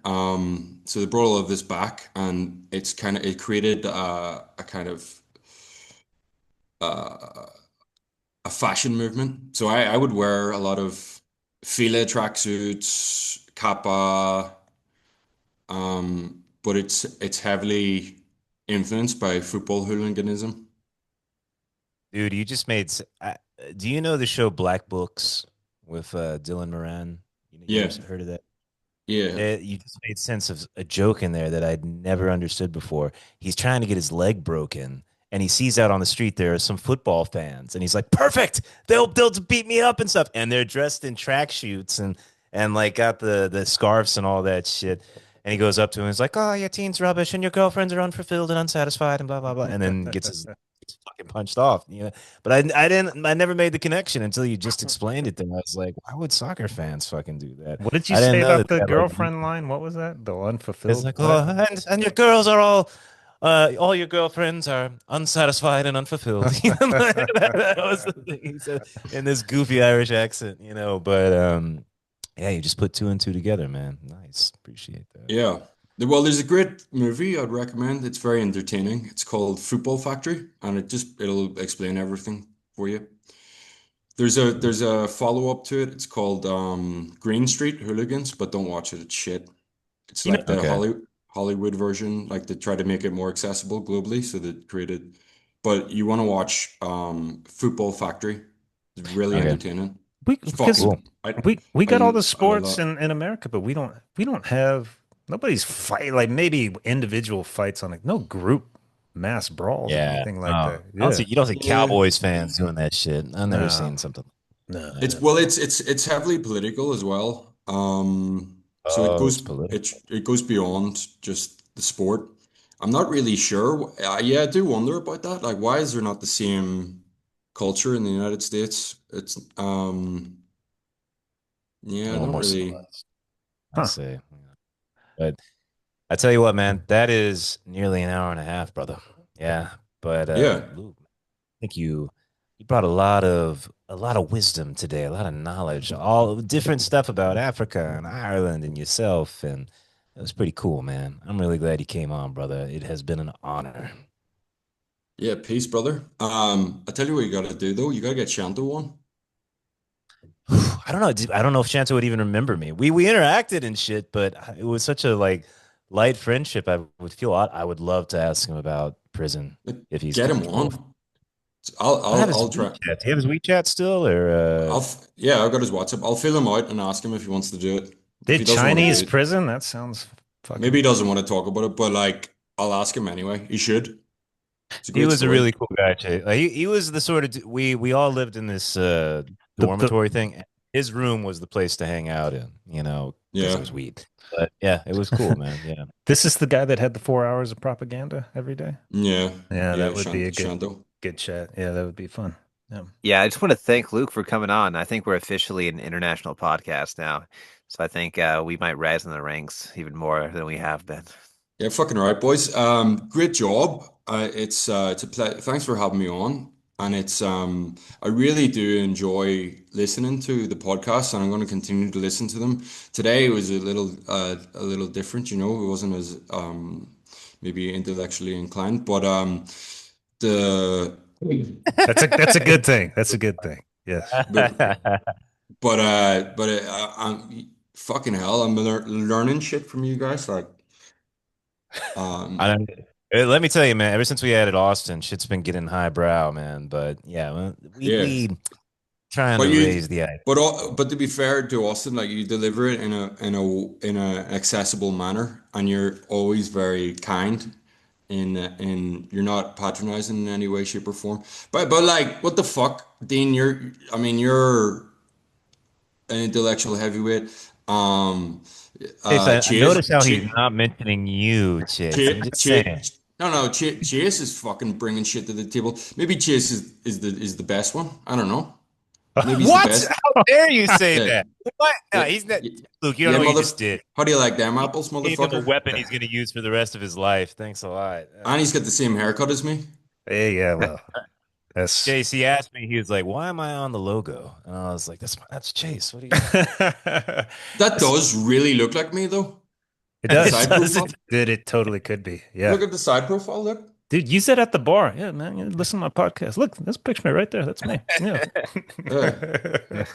So they brought all of this back, and it created a kind of uh, a fashion movement. So I would wear a lot of fila tracksuits, kappa, but it's heavily influenced by football hooliganism. Dude, you just made. Do you know the show Black Books with Dylan Moran? You Yeah, ever heard of that? yeah. You just made sense of a joke in there that I'd never understood before. He's trying to get his leg broken, and he sees out on the street there are some football fans, and he's like, "Perfect! They'll beat me up and stuff." And they're dressed in tracksuits and like got the scarves and all that shit. And he goes up to him, and he's like, "Oh, your teen's rubbish, and your girlfriends are unfulfilled and unsatisfied, and blah blah blah." And then gets his He's fucking punched off. But I never made the connection until you just explained it to me. I was like, why would soccer fans fucking do that? What did you I didn't say know about that the that like girlfriend line? What was that? The it's unfulfilled like, what? oh, and your girls are all your girlfriends are unsatisfied and unfulfilled. That was the thing he said in this goofy Irish accent, But yeah, you just put two and two together, man. Nice, appreciate that. Yeah. Well, there's a great movie I'd recommend. It's very entertaining. It's called Football Factory, and it'll explain everything for you. There's a follow-up to it. It's called Green Street Hooligans, but don't watch it. It's shit. It's You know, like the Okay, Hollywood version, like they try to make it more accessible globally, so they created. But you want to watch Football Factory. It's really okay, entertaining. we It's because cool. fucking we got all the I love sports that. in America, but we don't have nobody's fight like maybe individual fights on like no group mass brawls or Yeah, anything no, like I that. don't Yeah. see you don't see Yeah. Cowboys fans doing that shit. I've never No, seen something. no, It's Yeah. well, it's heavily political as well. So Oh, it's political. it goes beyond just the sport. I'm not really sure. Yeah, I do wonder about that. Like, why is there not the same culture in the United States? It's A yeah, I little don't more really. civilized, I'd huh? say. But I tell you what, man, that is nearly an hour and a half, brother. Yeah, but Yeah, Luke, I think you brought a lot of wisdom today, a lot of knowledge, all different stuff about Africa and Ireland and yourself, and it was pretty cool, man. I'm really glad you came on, brother. It has been an honor. yeah. Peace, brother. I tell you what you got to do though. You got to get Shanto on. I don't know. I don't know if Shanta would even remember me. We interacted and shit, but it was such a like light friendship. I would feel I would love to ask him about prison Like, if he's get him comfortable. on. I don't have his I'll try. WeChat. Do you have his WeChat still, or Yeah, I've got his WhatsApp. I'll fill him out and ask him if he wants to do it. If he Did doesn't want to do Chinese it, prison? That sounds maybe he fucking. doesn't want to talk about it, but like I'll ask him anyway. He should. It's a he great was a story. really cool guy, Jay. Like, he was the sort of we all lived in this The dormitory thing. His room was the place to hang out in, because there Yeah. was weed. But yeah, it was cool, man. Yeah. This is the guy that had the 4 hours of propaganda every day. Yeah. Yeah, that Yeah, would be a Shanto. good chat. Yeah, that would be fun. Yeah. Yeah, I just want to thank Luke for coming on. I think we're officially an international podcast now. So I think we might rise in the ranks even more than we have been. Yeah, fucking right, boys. Great job. It's a thanks for having me on. And I really do enjoy listening to the podcast, and I'm going to continue to listen to them. Today was a little different, It wasn't as maybe intellectually inclined, but the That's a good thing. That's a good thing. Yes. but I'm fucking hell. I'm learning shit from you guys. Like, I um, don't. Let me tell you, man. Ever since we added Austin, shit's been getting highbrow, man. But yeah, well, we yeah. we trying But to you, raise the idea. but to be fair to Austin, like you deliver it in a accessible manner, and you're always very kind. In you're not patronizing in any way, shape, or form. But like, what the fuck, Dean? I mean, you're an intellectual heavyweight. Um, Chase, I Chase, notice how he's Chase, not mentioning you, Chase. I'm Chase, just saying. Chase. No, Chase is fucking bringing shit to the table. Maybe Chase is the best one. I don't know. Maybe he's the What? best. How dare you say Yeah, that? What? No, yeah, he's not. yeah, Luke, you don't yeah, know what you mother. just did. How do you like them apples, Gave him a motherfucker? weapon he's going to use for the rest of his life. Thanks a lot. And he's got the same haircut as me. Hey, yeah, well, that's Chase, he asked me, he was like, "Why am I on the logo?" And I was like, "That's Chase. What do you?" That does really look like me, though. it The does. It side does. profile. Dude, it totally could be. Yeah. Look at the side profile. Look. Dude, you said at the bar. Yeah, man. Listen to my podcast. Look, this picture me right there. That's me. Yeah. Yeah.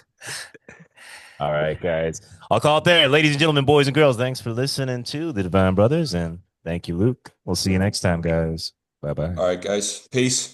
All right, guys. I'll call it there. Ladies and gentlemen, boys and girls, thanks for listening to the Divine Brothers. And thank you, Luke. We'll see you next time, guys. Bye bye. All right, guys. Peace.